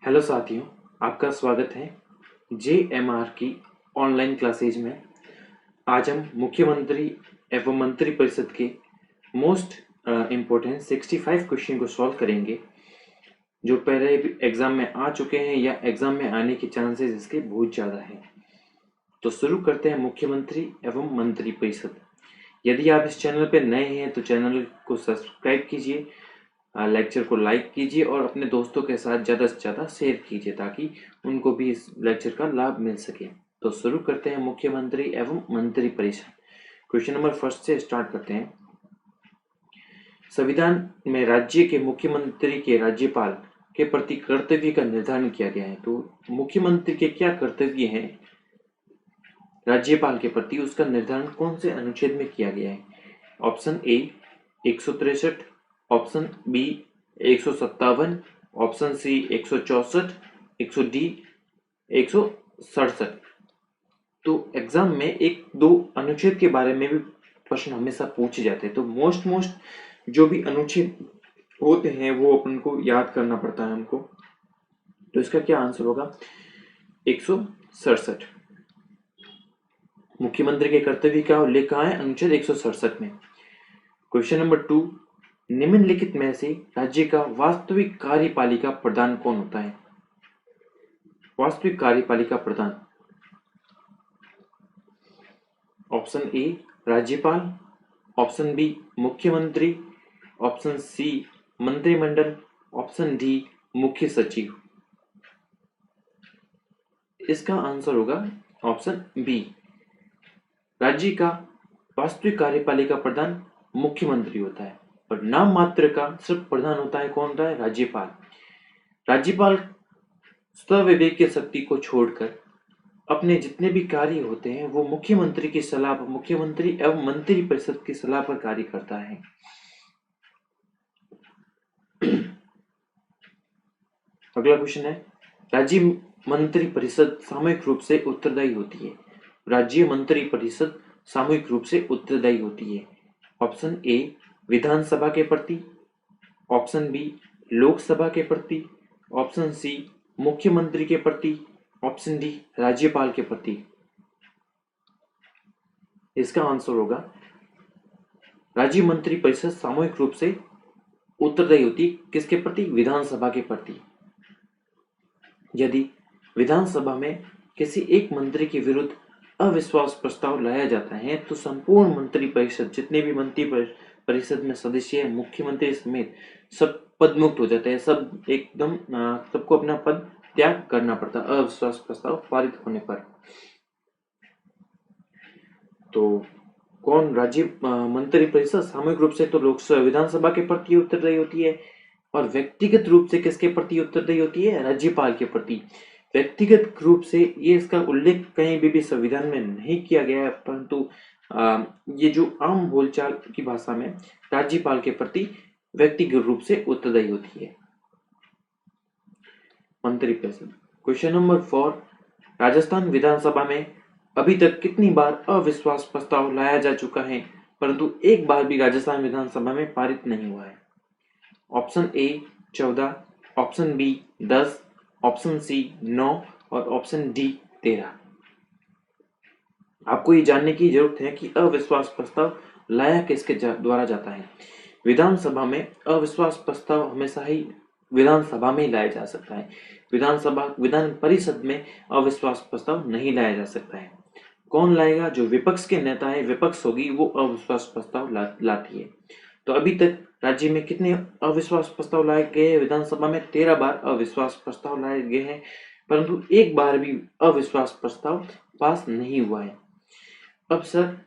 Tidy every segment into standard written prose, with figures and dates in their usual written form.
Hello साथियों, आपका स्वागत है JMR की ऑनलाइन क्लासेज में। आज हम मुख्यमंत्री एवं मंत्री परिषद के मोस्ट इम्पोर्टेंट 65 क्वेश्चन को सॉल्व करेंगे, जो पहले एग्जाम में आ चुके हैं या एग्जाम में आने के चांसेस इसके बहुत ज़्यादा हैं। तो शुरू करते हैं मुख्यमंत्री एवं मंत्री परिषद। यदि आप इस चैनल पर नए हैं तो चैनल को सब्सक्राइब कीजिए, लेक्चर को लाइक कीजिए और अपने दोस्तों के साथ ज़्यादा से ज़्यादा शेयर कीजिए ताकि उनको भी इस लेक्चर का लाभ मिल सके। तो शुरू करते हैं मुख्यमंत्री एवं मंत्री परिषद। क्वेश्चन नंबर फर्स्ट से स्टार्ट करते हैं। संविधान में राज्य के मुख्यमंत्री के राज्यपाल के प्रति कर्तव्य का निर्धारण किया गया है। तो मुख्यमंत्री के क्या कर्तव्य हैं राज्यपाल के प्रति, उसका निर्धारण कौन से अनुच्छेद में किया गया है? Option A 163, option B 157, option C 164, 100D 167। तो एग्जाम में एक दो अनुच्छेद के बारे में भी प्रश्न हमेशा पूछे जाते हैं। तो मोस्ट जो भी अनुच्छेद होते हैं वो अपन को याद करना पड़ता है हमको। तो इसका क्या आंसर होगा? 167। मुख्यमंत्री के कर्तव्य का उल्लेख कहाँ है? अनुच्छेद 167 में। क्वेश्चन नंबर 2, निम्नलिखित में से राज्य का वास्तविक कार्यपालिका प्रधान कौन होता है? वास्तविक कार्यपालिका प्रधान, ऑप्शन ए राज्यपाल, ऑप्शन बी मुख्यमंत्री, ऑप्शन सी मंत्रिमंडल, ऑप्शन डी मुख्य सचिव। इसका आंसर होगा ऑप्शन बी। राज्य का वास्तविक कार्यपालिका प्रधान मुख्यमंत्री होता है और नाम मात्र का सिर्फ प्रधान होता है। कौन होता है? राज्यपाल। राज्यपाल स्वविवेक की शक्ति को छोड़कर अपने जितने भी कार्य होते हैं वो मुख्यमंत्री की सलाह पर, मुख्यमंत्री एवं मंत्री परिषद की सलाह पर कार्य करता है। अगला क्वेश्चन है, राज्य मंत्री परिषद सामूहिक रूप से उत्तरदायी होती है। राज्य मंत्री परिषद सामूहिक रूप से उत्तरदायी होती है। ऑप्शन ए विधानसभा के प्रति, ऑप्शन बी लोकसभा के प्रति, ऑप्शन सी मुख्यमंत्री के प्रति, ऑप्शन डी राज्यपाल के प्रति। इसका आंसर होगा राज्य मंत्री परिषद सामूहिक रूप से उत्तरदायी होती है। किसके प्रति? विधानसभा के प्रति। यदि विधानसभा में किसी एक मंत्री के विरुद्ध अविश्वास प्रस्ताव लाया जाता है तो संपूर्ण मंत्री परिषद, जितने भी मंत्री परिषद में सदस्य है, मुख्यमंत्री समेत सब पदमुक्त हो जाते हैं। सब एकदम सबको अपना पद त्याग करना पड़ता है अविश्वास प्रस्ताव पारित होने पर। तो कौन राज्य मंत्री परिषद सामूहिक रूप से तो लोकसभा विधानसभा के प्रति उत्तरदायी होती है और व्यक्तिगत रूप से किसके प्रति उत्तरदायी होती है? राज्यपाल के प्रति। व्यक्तिगत रूप से ये इसका उल्लेख कहीं भी संविधान में नहीं किया गया है, परंतु ये जो आम बोलचाल की भाषा में राज्यपाल के प्रति व्यक्तिगत रूप से उत्तरदायी होती है मंत्री परिषद। क्वेश्चन नंबर 4, राजस्थान विधानसभा में अभी तक कितनी बार अविश्वास प्रस्ताव लाया जा चुका है परंतु एक बार भी राजस्थान विधानसभा में पारित नहीं हुआ है? Option A 14, option B 10, option C 9 और ऑप्शन डी 13। आपको ये जानने की जरूरत है कि अविश्वास प्रस्ताव लाया किसके द्वारा जाता है। विधानसभा में अविश्वास प्रस्ताव हमेशा ही विधानसभा में ही लाया जा सकता है। विधान परिषद में अविश्वास प्रस्ताव नहीं लाया जा सकता है। कौन लाएगा? जो विपक्ष के नेता है, विपक्ष होगी वो अविश्वास प्रस्ताव लाती है। तो अभी तक राज्य में कितने अविश्वास प्रस्ताव लाए गए हैं? विधानसभा में 13 बार अविश्वास प्रस्ताव लाए गए हैं, परंतु एक बार भी अविश्वास प्रस्ताव पास नहीं हुआ है। अब सर,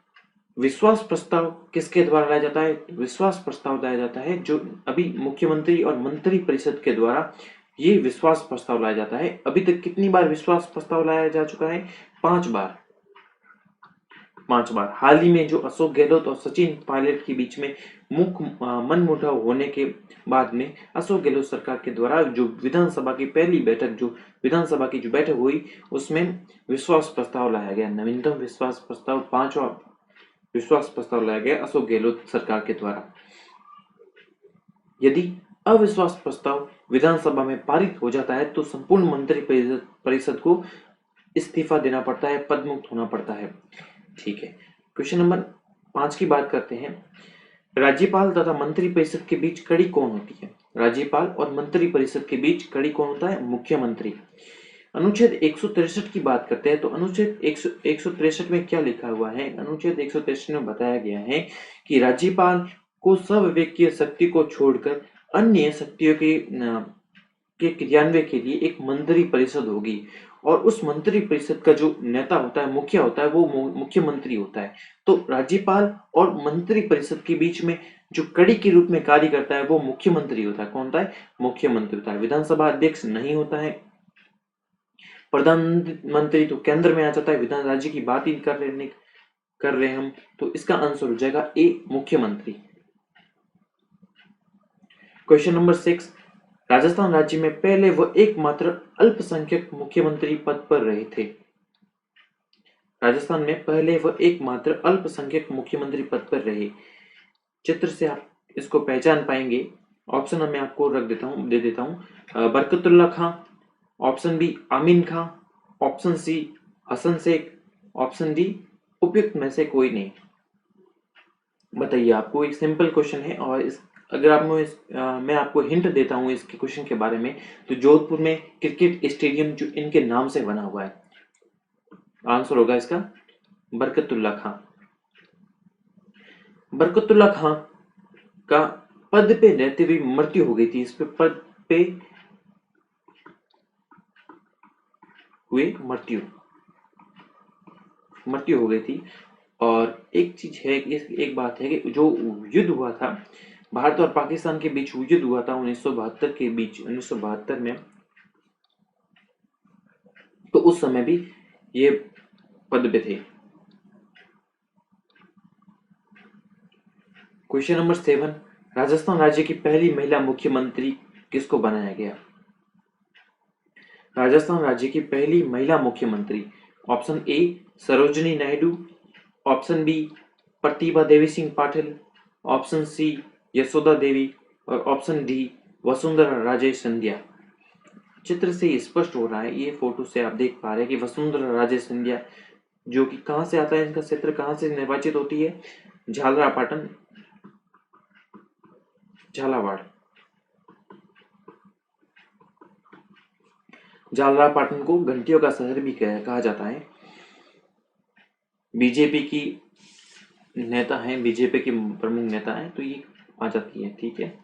विश्वास प्रस्ताव किसके द्वारा लाया जाता है? विश्वास प्रस्ताव लाया जाता है जो अभी मुख्यमंत्री और मंत्री परिषद के द्वारा ये विश्वास प्रस्ताव लाया जाता है। अभी तक कितनी बार विश्वास प्रस्ताव लाया जा चुका है? 5 बार। 5 बार। हाल ही में जो अशोक गहलोत और सचिन पायलट के बीच में मनमुटाव होने के बाद में अशोक गहलोत सरकार के द्वारा जो विधानसभा की पहली बैठक, जो विधानसभा की जो बैठक हुई, उसमें विश्वास प्रस्ताव लाया गया। नवीनतम विश्वास प्रस्ताव, 5वां विश्वास प्रस्ताव लाया गया अशोक गहलोत सरकार के द्वारा। यदि अविश्वास प्रस्ताव विधानसभा में पारित हो जाता है तो संपूर्ण मंत्री परिषद को इस्तीफा देना पड़ता है, पदमुक्त होना पड़ता है। ठीक है, क्वेश्चन नंबर 5 की बात करते हैं। राज्यपाल तथा मंत्री परिषद के बीच कड़ी कौन होती है? राज्यपाल और मंत्री परिषद के बीच कड़ी कौन होता है? मुख्यमंत्री। अनुच्छेद 163 की बात करते हैं तो अनुच्छेद 163 में क्या लिखा हुआ है? अनुच्छेद 163 में बताया गया है कि राज्यपाल को सर्वव्यापीय शक्ति को छोड़कर अन्य शक्तियों के क्रियान्वयन के लिए एक मंत्री परिषद होगी और उस मंत्री परिषद का जो नेता होता है, मुखिया होता है, वो मुख्यमंत्री होता है। तो राज्यपाल और मंत्री परिषद के बीच में जो कड़ी के रूप में कार्य करता है वो मुख्यमंत्री होता है। कौन होता है? मुख्यमंत्री होता है। विधानसभा अध्यक्ष नहीं होता है। प्रधानमंत्री तो केंद्र में आ जाता है। विधान राज्य की बात ही कर रहे हम, तो इसका आंसर हो जाएगा ए, मुख्यमंत्री। क्वेश्चन नंबर 6, राजस्थान राज्य में पहले वह एकमात्र अल्पसंख्यक मुख्यमंत्री पद पर रहे थे। राजस्थान में पहले वह एकमात्र अल्पसंख्यक मुख्यमंत्री पद पर रहे। चित्र से आप इसको पहचान पाएंगे। ऑप्शन मैं आपको दे देता हूं। Barkatullah Khan, option B Amin Khan, option C Hasan Sheikh, option D उपयुक्त में से कोई नहीं। बताइए, आपको एक सिंपल क्वेश्चन है और अगर मैं आपको हिंट देता हूं इसके क्वेश्चन के बारे में, तो जोधपुर में क्रिकेट स्टेडियम जो इनके नाम से बना हुआ है। आंसर होगा इसका बरकतुल्ला खां। बरकतुल्ला खां का पद पे रहते हुए मृत्यु हो गई थी। इस पे पद पे हुए मृत्यु हो गई थी। और एक चीज है, एक बात है कि जो युद्ध हुआ था भारत और पाकिस्तान के बीच, युद्ध हुआ था 1972 के बीच, 1972 में, तो उस समय भी ये पद पे थे। क्वेश्चन नंबर 7, राजस्थान राज्य की पहली महिला मुख्यमंत्री किसको बनाया गया? राजस्थान राज्य की पहली महिला मुख्यमंत्री, option A Sarojini Naidu, option B Pratibha Devi Singh Patil, option C Yashoda Devi और ऑप्शन डी वसुंधरा राजे सिंधिया। चित्र से स्पष्ट हो रहा है, ये फोटो से आप देख पा रहे हैं कि वसुंधरा राजे सिंधिया, जो कि कहां से आता है, इनका क्षेत्र कहां से निर्वाचित होती है? झालरापाटन, झालावाड़। झालरापाटन को घंटियों का शहर भी कहा जाता है। बीजेपी की नेता है, बीजेपी की प्रमुख नेता है, तो ये आ जाती है। ठीक है,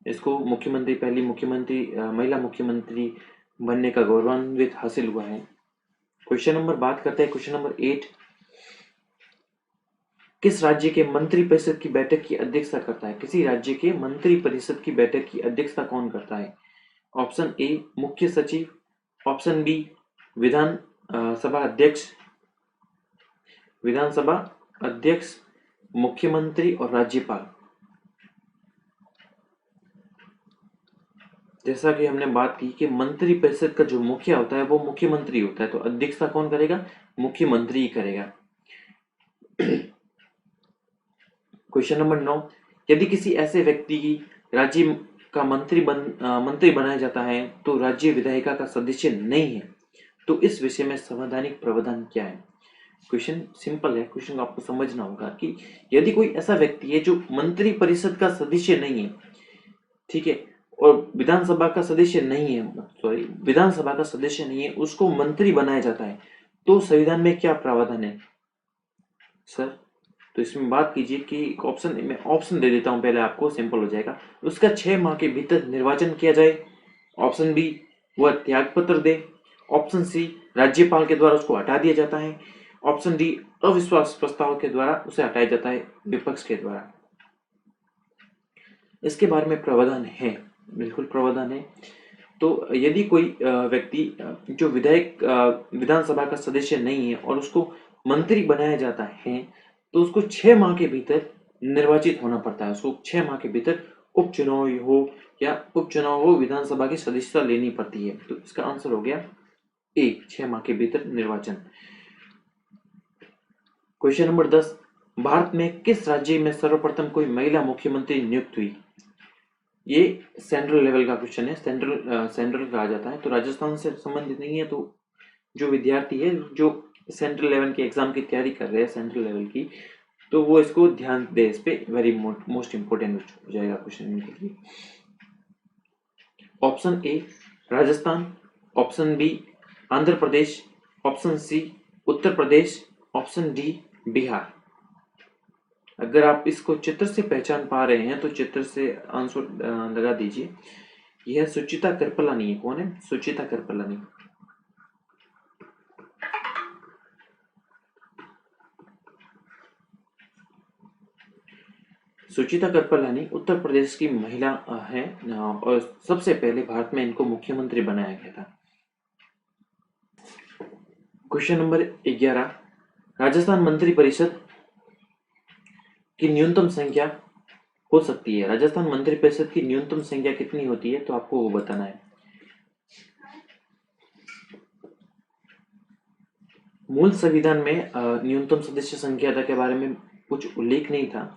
इसको पहली महिला मुख्यमंत्री बनने का गौरवान्वित हासिल हुआ है। क्वेश्चन नंबर बात करते हैं, क्वेश्चन नंबर 8, किस राज्य के मंत्री परिषद की बैठक की अध्यक्षता करता है? किसी राज्य के मंत्री परिषद की बैठक की अध्यक्षता कौन करता है? ऑप्शन ए मुख्य सचिव, ऑप्शन बी विधान सभा अध्यक्ष, मुख्यमंत्री और राज्यपाल। जैसा कि हमने बात की कि मंत्री परिषद का जो मुखिया होता है वो मुख्यमंत्री होता है, तो अध्यक्षता कौन करेगा? मुख्यमंत्री करेगा। क्वेश्चन नंबर 9, यदि किसी ऐसे व्यक्ति की राज्य का मंत्री बनाया जाता है तो राज्य विधायिका का सदस्य नहीं है, तो इस विषय में संवैधानिक प्रावधान क्या है? क्वेश्चन सिंपल है, क्वेश्चन को आपको समझना होगा कि यदि कोई ऐसा व्यक्ति है जो मंत्री परिषद का सदस्य नहीं है, ठीक है, और विधानसभा का सदस्य नहीं है, उसको मंत्री बनाया जाता है, तो संविधान में क्या प्रावधान है सर? तो इसमें बात कीजिए कि ऑप्शन दे देता हूं पहले आपको, सिंपल हो जाएगा। उसका 6 माह के भीतर निर्वाचन किया जाए, ऑप्शन बी वह त्यागपत्र दे, ऑप्शन सी राज्यपाल के द्वारा उसको हटा दिया जाता है, ऑप्शन डी अविश्वास प्रस्ताव के द्वारा उसे हटाया जाता है विपक्ष के द्वारा। इसके बारे में प्रावधान है, बिल्कुल प्रावधान है। तो यदि कोई व्यक्ति जो विधानसभा का सदस्य नहीं है और उसको मंत्री बनाया जाता है, तो उसको 6 माह के भीतर निर्वाचित होना पड़ता है। उसको 6 माह के भीतर उपचुनाव हो, विधानसभा की सदस्यता लेनी पड़ती है। तो इसका आंसर हो गया ए, 6 माह के भीतर निर्वाचन। क्वेश्चन नंबर 10, भारत में किस राज्य में सर्वप्रथम कोई महिला मुख्यमंत्री नियुक्त हुई? ये सेंट्रल लेवल का क्वेश्चन है, सेंट्रल कहा जाता है, तो राजस्थान से संबंधित नहीं है। तो जो विद्यार्थी है जो सेंट्रल लेवल के एग्जाम की तैयारी कर रहे हैं सेंट्रल लेवल की, तो वो इसको ध्यान दे, इस पे वेरी मोस्ट इंपोर्टेंट हो जाएगा क्वेश्चन के लिए। Option A Rajasthan, option B Andhra Pradesh, option C Uttar Pradesh, option D Bihar. अगर आप इसको चित्र से पहचान पा रहे हैं तो चित्र से आंसर लगा दीजिए। यह सुचिता कृपलानी है। कौन है? सुचिता कृपलानी। सुचिता कृपलानी उत्तर प्रदेश की महिला है और सबसे पहले भारत में इनको मुख्यमंत्री बनाया गया था। क्वेश्चन नंबर 11, राजस्थान मंत्री परिषद की न्यूनतम संख्या हो सकती है। राजस्थान मंत्री परिषद की न्यूनतम संख्या कितनी होती है, तो आपको वो बताना है। मूल संविधान में न्यूनतम सदस्य संख्या के बारे में कुछ उल्लेख नहीं था,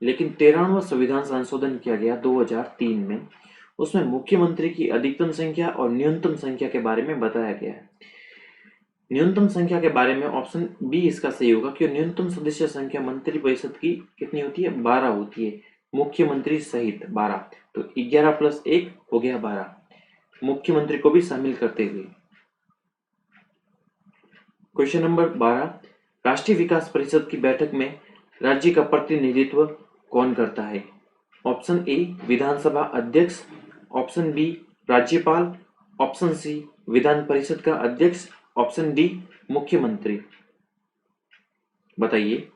लेकिन 13वां संविधान संशोधन किया गया 2003 में। उसमें मुख्यमंत्री की अधिकतम संख्या और न्यूनतम संख्या के बारे में बताया गया है। न्यूनतम संख्या के बारे में ऑप्शन बी इसका सही होगा कि न्यूनतम सदस्य संख्या मंत्री परिषद की कितनी होती है? 12 होती है, मुख्यमंत्री सहित 12। तो 11 + 1 हो गया 12, मुख्यमंत्री को भी शामिल करते हुए। क्वेश्चन नंबर 12, राष्ट्रीय विकास परिषद की बैठक में राज्य का प्रतिनिधित्व कौन करता है? ऑप्शन ए विधानसभा अध्यक्ष, ऑप्शन बी राज्यपाल, ऑप्शन सी विधान परिषद का अध्यक्ष, ऑप्शन डी मुख्यमंत्री। बताइए।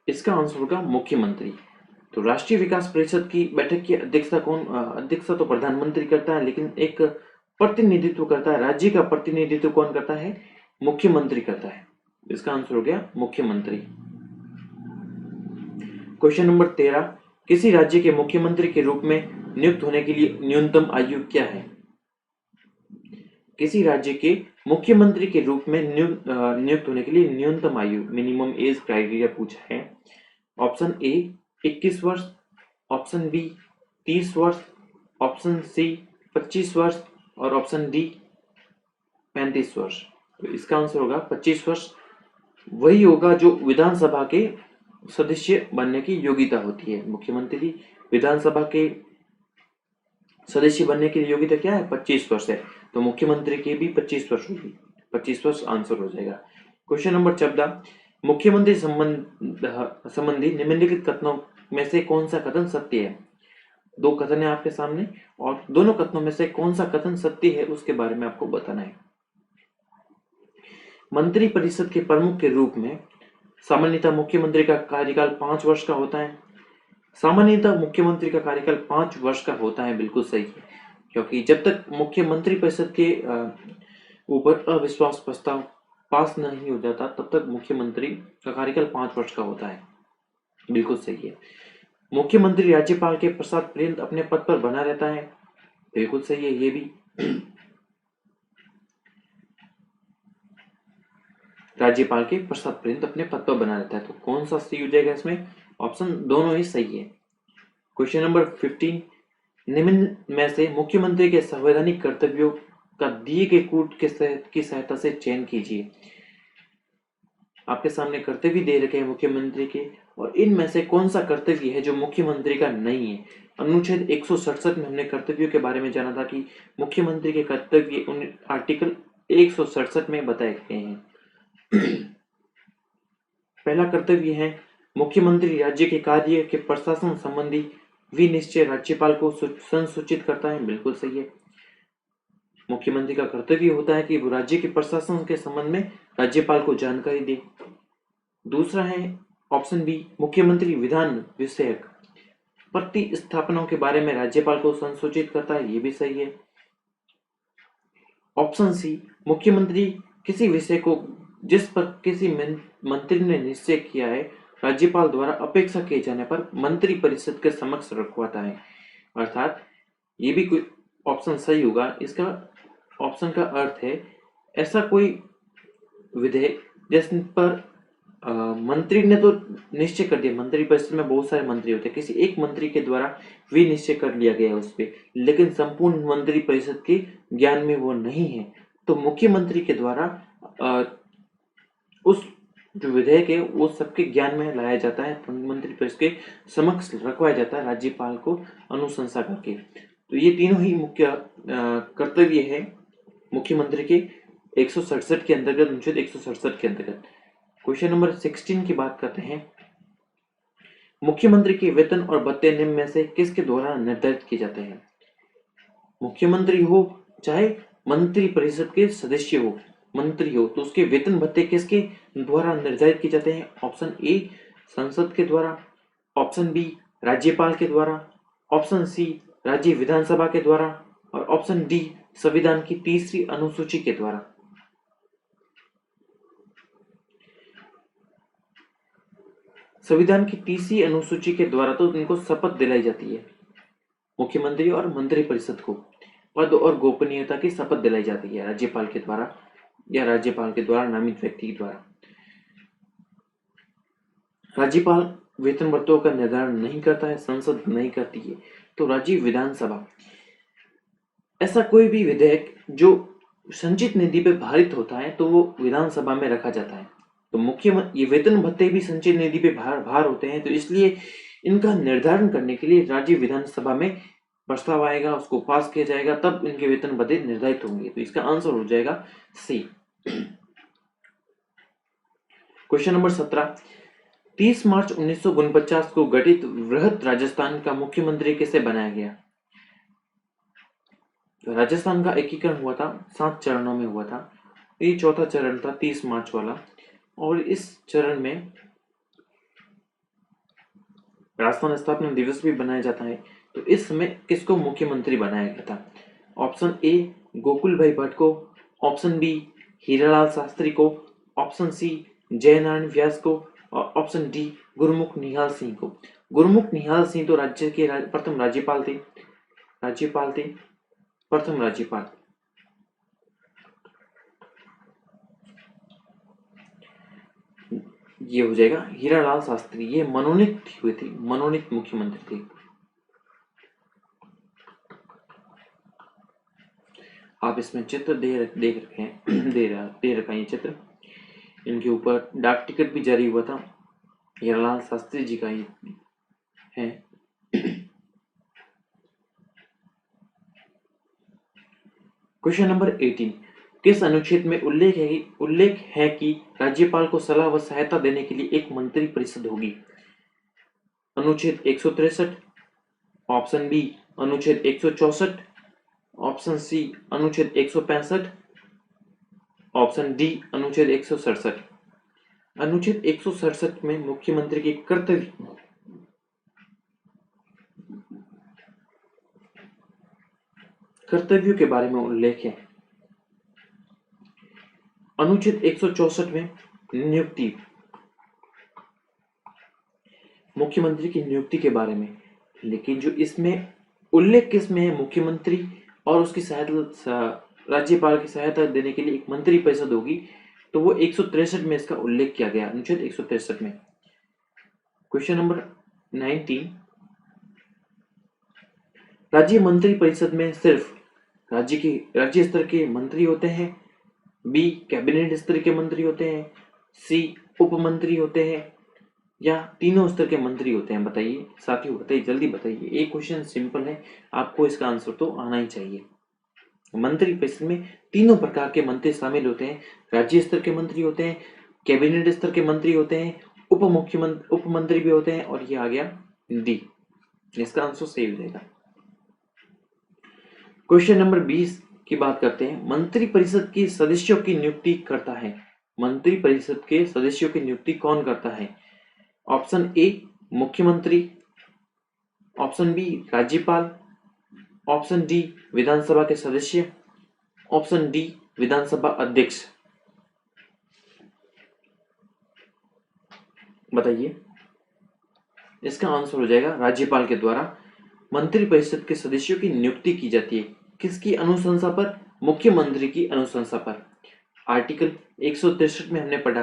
इसका आंसर होगा मुख्यमंत्री। तो राष्ट्रीय विकास परिषद की बैठक की अध्यक्षता तो प्रधानमंत्री करता है, लेकिन एक प्रतिनिधित्व करता है, राज्य का प्रतिनिधित्व कौन करता है? मुख्यमंत्री करता है। इसका आंसर हो गया मुख्यमंत्री। क्वेश्चन नंबर 13, किसी राज्य के मुख्यमंत्री के रूप में नियुक्त होने के लिए न्यूनतम आयु क्या है? किसी राज्य के मुख्यमंत्री के रूप में नियुक्त होने के लिए न्यूनतम आयु, मिनिमम एज क्राइटेरिया पूछा है। ऑप्शन ए 21 वर्ष, ऑप्शन बी 30 वर्ष, ऑप्शन सी 25 वर्ष और ऑप्शन डी 35 वर्ष। तो इसका आंसर होगा 25 वर्ष। वही होगा जो विधानसभा के सदस्य बनने की योग्यता होती है। मुख्यमंत्री विधानसभा के सदस्य बनने की योग्यता क्या है? 25 वर्ष है। तो मुख्यमंत्री की भी 25 वर्ष होगी। 25 वर्ष आंसर हो जाएगा। क्वेश्चन नंबर 14, मुख्यमंत्री संबंधी निम्नलिखित कथनों में से कौन सा कथन सत्य है? दो कथन है आपके सामने और दोनों कथनों में से कौन सा कथन सत्य है उसके बारे में आपको बताना है। मंत्री परिषद के प्रमुख के रूप में सामान्यतः मुख्यमंत्री का कार्यकाल 5 वर्ष का होता है। सामान्यतः मुख्यमंत्री का कार्यकाल 5 वर्ष का होता है, बिल्कुल सही है, क्योंकि जब तक मुख्यमंत्री परिषद के ऊपर अविश्वास प्रस्ताव पास नहीं हो जाता तब तक मुख्यमंत्री का कार्यकाल 5 वर्ष का होता है, बिल्कुल सही है। मुख्यमंत्री राज्यपाल के प्रसाद पर्यंत अपने पद पर बना रहता है, बिल्कुल सही है ये भी। राज्यपाल के प्रसाद पर्यंत अपने पद पर बना रहता है। तो कौन सा सही हो जाएगा इसमें? ऑप्शन दोनों ही सही है। क्वेश्चन नंबर 15, निम्न में से मुख्यमंत्री के संवैधानिक कर्तव्यों का दिए गए कूट की सहायता से चयन कीजिए। आपके सामने कर्तव्य दे रखे हैं मुख्यमंत्री के, और इनमें से कौन सा कर्तव्य है जो मुख्यमंत्री का नहीं है? अनुच्छेद 167 में हमने कर्तव्यों के बारे में जाना था कि मुख्यमंत्री के कर्तव्य आर्टिकल 167 में बताए गए हैं। पहला कर्तव्य है मुख्यमंत्री राज्य के कार्य के प्रशासन संबंधी विनिश्चय राज्यपाल को संसूचित करता है, बिल्कुल सही है। मुख्यमंत्री का कर्तव्य होता है कि वो राज्य के प्रशासन के संबंध में राज्यपाल को जानकारी दे। दूसरा है ऑप्शन बी, मुख्यमंत्री विधान विषयक प्रतिस्थापनों के बारे में राज्यपाल को संसूचित करता है, ये भी सही है। ऑप्शन सी, मुख्यमंत्री किसी विषय को जिस पर किसी मंत्री ने निश्चय किया है राज्यपाल द्वारा अपेक्षा किए जाने पर मंत्री परिषद के समक्ष रखवाता है। अर्थात ये भी कोई ऑप्शन सही होगा। इसका ऑप्शन का अर्थ है ऐसा कोई विधेयक जिस पर मंत्री ने तो निश्चय कर दिया, मंत्री परिषद में बहुत सारे मंत्री होते हैं, किसी एक मंत्री के द्वारा भी निश्चय कर लिया गया है उस पे, लेकिन संपूर्ण मंत्री परिषद के ज्ञान में वो नहीं है, तो मुख्यमंत्री के द्वारा उस जो विधेयक है वो सबके ज्ञान में लाया जाता है, मंत्री परिषद के समक्ष रखवाया जाता है राज्यपाल को अनुशंसा करके। तो ये तीनों ही मुख्य कर्तव्य है मुख्यमंत्री के 167 के अंतर्गत, अनुच्छेद 167 के अंतर्गत। क्वेश्चन नंबर 16 की बात करते हैं। मुख्यमंत्री के वेतन और भत्ते निम्न में से किसके द्वारा निर्धारित किए जाते हैं? मुख्यमंत्री हो चाहे मंत्री परिषद के सदस्य हो, मंत्री हो, तो उसके वेतन भत्ते किसके द्वारा निर्धारित किए जाते हैं? ऑप्शन ए संसद के द्वारा, ऑप्शन बी राज्यपाल के द्वारा, ऑप्शन सी राज्य विधानसभा के द्वारा और ऑप्शन डी संविधान की 3री अनुसूची के द्वारा। संविधान की 3री अनुसूची के द्वारा तो इनको शपथ दिलाई जाती है, मुख्यमंत्री और मंत्री परिषद को पद और गोपनीयता की शपथ दिलाई जाती है राज्यपाल के द्वारा या राज्यपाल के द्वारा नामित व्यक्ति के द्वारा। राज्यपाल वेतन भत्तों का निर्धारण नहीं करता है, संसद नहीं करती है, तो राज्य विधानसभा ऐसा कोई भी विधेयक जो संचित निधि पे भारित होता है तो वो विधानसभा में रखा जाता है। तो ये वेतन भत्ते भी संचित निधि पे भार होते हैं, तो इसलिए इनका निर्धारण करने के लिए राज्य विधानसभा में प्रस्ताव आएगा, उसको पास किया जाएगा, तब इनके वेतन भत्ते निर्धारित होंगे। तो इसका आंसर हो जाएगा सी। क्वेश्चन नंबर 17, 30 मार्च 1949 को गठित वृहत राजस्थान का मुख्यमंत्री किसे बनाया गया? तो राजस्थान का एकीकरण हुआ था, 7 चरणों में हुआ था। ये चौथा चरण था 30 मार्च वाला, और इस चरण में राजस्थान स्थापना दिवस भी बनाया जाता है। तो इस समय किसको मुख्यमंत्री बनाया गया था? ऑप्शन ए गोकुल भाई भट्ट को, ऑप्शन बी हीरालाल शास्त्री को, ऑप्शन सी जयनारायण व्यास को और ऑप्शन डी गुरमुख निहाल सिंह को। गुरमुख निहाल सिंह तो राज्य के प्रथम राज्यपाल थे, प्रथम राज्यपाल। ये हो जाएगा हीरालाल शास्त्री, ये मनोनीत हुए थे, मनोनीत मुख्यमंत्री थे। आप इसमें चित्र दे रखा है ये चित्र, इनके ऊपर डाक टिकट भी जारी हुआ था, हीरालाल शास्त्री जी का ही है। क्वेश्चन नंबर 18, किस अनुच्छेद में उल्लेख है कि राज्यपाल को सलाह व सहायता देने के लिए एक मंत्री परिषद होगी? अनुच्छेद 163, ऑप्शन बी अनुच्छेद 164, ऑप्शन सी अनुच्छेद 165, ऑप्शन डी अनुच्छेद 167। अनुच्छेद 167 में मुख्यमंत्री के कर्तव्यों के बारे में उल्लेख है। अनुच्छेद 164 में नियुक्ति, मुख्यमंत्री की नियुक्ति के बारे में, लेकिन जो इसमें उल्लेख किसमें है? मुख्यमंत्री और उसकी सहायता, राज्यपाल की सहायता देने के लिए एक मंत्री परिषद होगी, तो वो 163 में इसका उल्लेख किया गया, अनुच्छेद 163 में। क्वेश्चन नंबर 19, राज्य मंत्री परिषद में सिर्फ राज्य स्तर के मंत्री होते हैं, बी कैबिनेट स्तर के मंत्री होते हैं, सी उप मंत्री होते हैं या तीनों स्तर के मंत्री होते हैं? बताइए साथियों, बताइए जल्दी बताइए। एक क्वेश्चन सिंपल है, आपको इसका आंसर तो आना ही चाहिए। मंत्री परिषद में तीनों प्रकार के मंत्री शामिल होते हैं, राज्य स्तर के मंत्री होते हैं, कैबिनेट स्तर के मंत्री होते हैं, उप मंत्री भी होते हैं, और ये आ गया डी, इसका आंसर सही हो जाएगा। क्वेश्चन नंबर 20 की बात करते हैं। मंत्री परिषद के सदस्यों की नियुक्ति करता है, मंत्री परिषद के सदस्यों की नियुक्ति कौन करता है? ऑप्शन ए मुख्यमंत्री, ऑप्शन बी राज्यपाल, ऑप्शन डी विधानसभा के सदस्य, ऑप्शन डी विधानसभा अध्यक्ष। बताइए, इसका आंसर हो जाएगा राज्यपाल के द्वारा मंत्री परिषद के सदस्यों की नियुक्ति की जाती है। किसकी अनुशंसा पर? मुख्यमंत्री की अनुशंसा पर। आर्टिकल 163 में हमने पढ़ा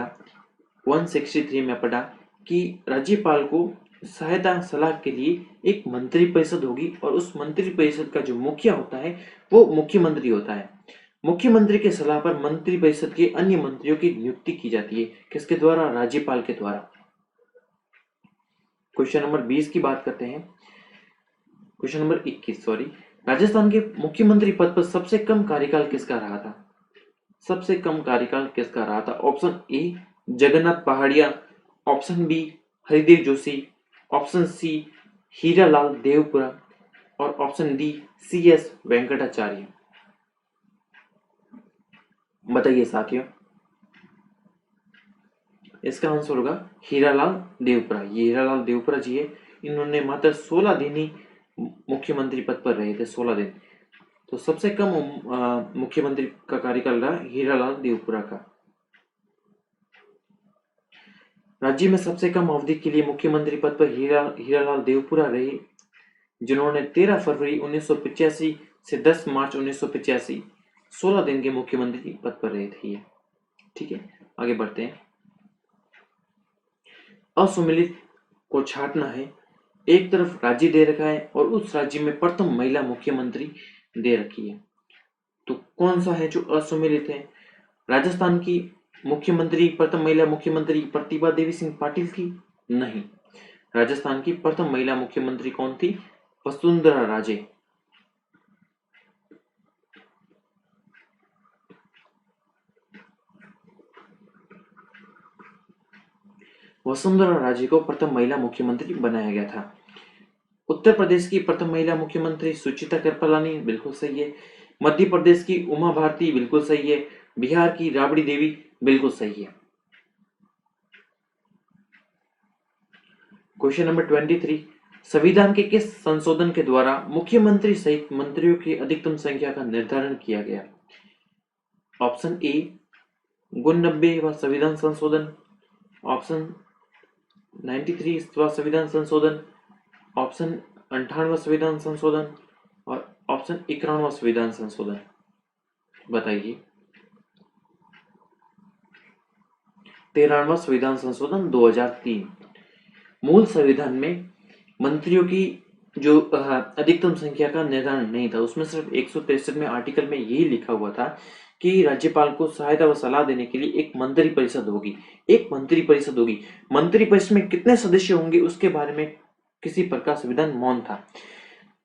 163 में पढ़ा कि राज्यपाल को सहायता सलाह के लिए एक मंत्री परिषद होगी और उस मंत्री परिषद का जो मुखिया होता है वो मुख्यमंत्री होता है। मुख्यमंत्री के सलाह पर मंत्री परिषद के अन्य मंत्रियों की नियुक्ति की जाती है। किसके द्वारा? राज्यपाल के द्वारा। क्वेश्चन नंबर 20 की बात करते हैं। Question number 21 sorry. राजस्थान के मुख्यमंत्री पद पर सबसे कम कार्यकाल किसका रहा था? सबसे कम कार्यकाल किसका रहा था? Option A Jagannath Pahadia, option B Haridev Joshi, option C Hiralal Devpura और ऑप्शन डी CS वेंकटाचार्य। बताइए साथियों, इसका आंसर होगा हीरालाल देवपुरा। ये हीरालाल देवपुरा जी है, इन्होंने मात्र 16 दिन ही मुख्यमंत्री पद पर रहे थे, 16 दिन। तो सबसे कम मुख्यमंत्री का कार्यकाल रहा हीरालाल देवपुरा का। राज्य में सबसे कम अवधि के लिए मुख्यमंत्री पद पर हीरालाल देवपुरा रहे, जिन्होंने 13 फरवरी 1985 से 10 मार्च 1985 16 दिन के मुख्यमंत्री पद पर रहे थे ये। ठीक है, आगे बढ़ते हैं। असुमिलित को छांटना है। एक तरफ राज्य दे रखा है और उस राज्य में प्रथम महिला मुख्यमंत्री दे रखी है, तो कौन सा है जो असुमिलित है? राजस्थान की मुख्यमंत्री प्रथम महिला मुख्यमंत्री प्रतिभा देवी सिंह पाटिल थी? नहीं, राजस्थान की प्रथम महिला मुख्यमंत्री कौन थी? वसुंधरा राजे। वसुंधरा राजे को प्रथम महिला मुख्यमंत्री बनाया गया था। उत्तर प्रदेश की प्रथम महिला मुख्यमंत्री सुचिता कृपलानी, बिल्कुल सही है। मध्य प्रदेश की उमा भारती, बिल्कुल सही है। बिहार की राबड़ी देवी, बिल्कुल सही है। Question number 23। संविधान के किस संशोधन के द्वारा मुख्यमंत्री सहित मंत्रियों की अधिकतम संख्या का निर्धारण किया गया? ऑप्शन ए 89वां संविधान संशोधन, ऑप्शन 93वां संविधान संशोधन, ऑप्शन 98वां संविधान संशोधन और ऑप्शन 91वां संविधान संशोधन। बताइए। 13वां संविधान संशोधन 2003। मूल संविधान में मंत्रियों की जो अधिकतम संख्या का निर्धारण नहीं था, उसमें सिर्फ 163 में आर्टिकल में यही लिखा हुआ था कि राज्यपाल को सहायता व सलाह देने के लिए एक मंत्री परिषद होगी, एक मंत्री परिषद होगी। मंत्री परिषद में कितने सदस्य होंगे उसके बारे में किसी प्रकार संविधान मौन था।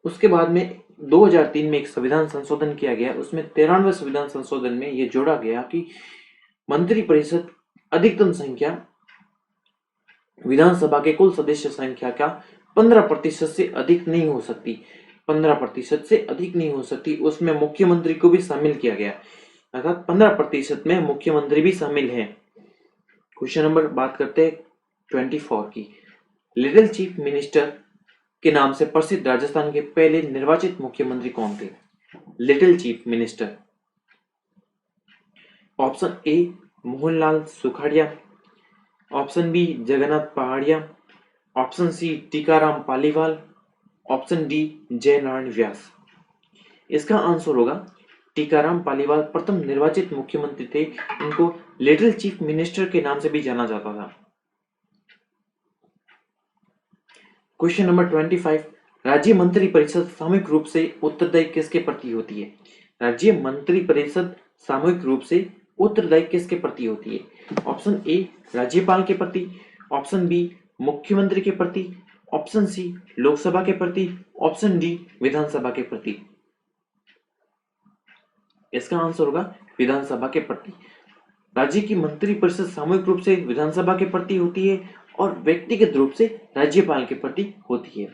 उसके बाद में 2003 में एक संविधान संशोधन किया गया, उसमें 13वें संविधान संशोधन में यह जोड़ा गया कि मंत्री परिषद अधिकतम संख्या विधानसभा के कुल सदस्य संख्या का 15% से अधिक नहीं हो सकती, 15% से अधिक नहीं हो सकती। उसमें मुख्यमंत्री को भी शामिल किया गया, अर्थात 15% में मुख्यमंत्री भी शामिल है। क्वेश्चन नंबर बात करते हैं 24 की। लिटिल चीफ मिनिस्टर के नाम से प्रसिद्ध राजस्थान के पहले निर्वाचित मुख्यमंत्री कौन थे? Little chief minister. Option A Mohanlal Sukhadia, option B Jagannath Pahadia, option C Tikaram Paliwal, option D Jainarayan Vyas. इसका आंसर होगा टीकाराम पालीवाल प्रथम निर्वाचित मुख्यमंत्री थे, इनको लिटिल चीफ मिनिस्टर के नाम से भी जाना जाता था। Question number 25। राज्य मंत्री परिषद सामूहिक रूप से उत्तरदायी किसके प्रति होती है? राज्य मंत्री परिषद सामूहिक रूप से उत्तरदायी किसके प्रति होती है? ऑप्शन ए राज्यपाल के प्रति, ऑप्शन बी मुख्यमंत्री के प्रति, ऑप्शन सी लोकसभा के प्रति, ऑप्शन डी विधानसभा के प्रति। इसका आंसर होगा विधानसभा के प्रति। राज्य की मंत्री परिषद सामूहिक रूप से विधानसभा के प्रति होती है और व्यक्तिगत रूप से राज्यपाल के प्रति होती है।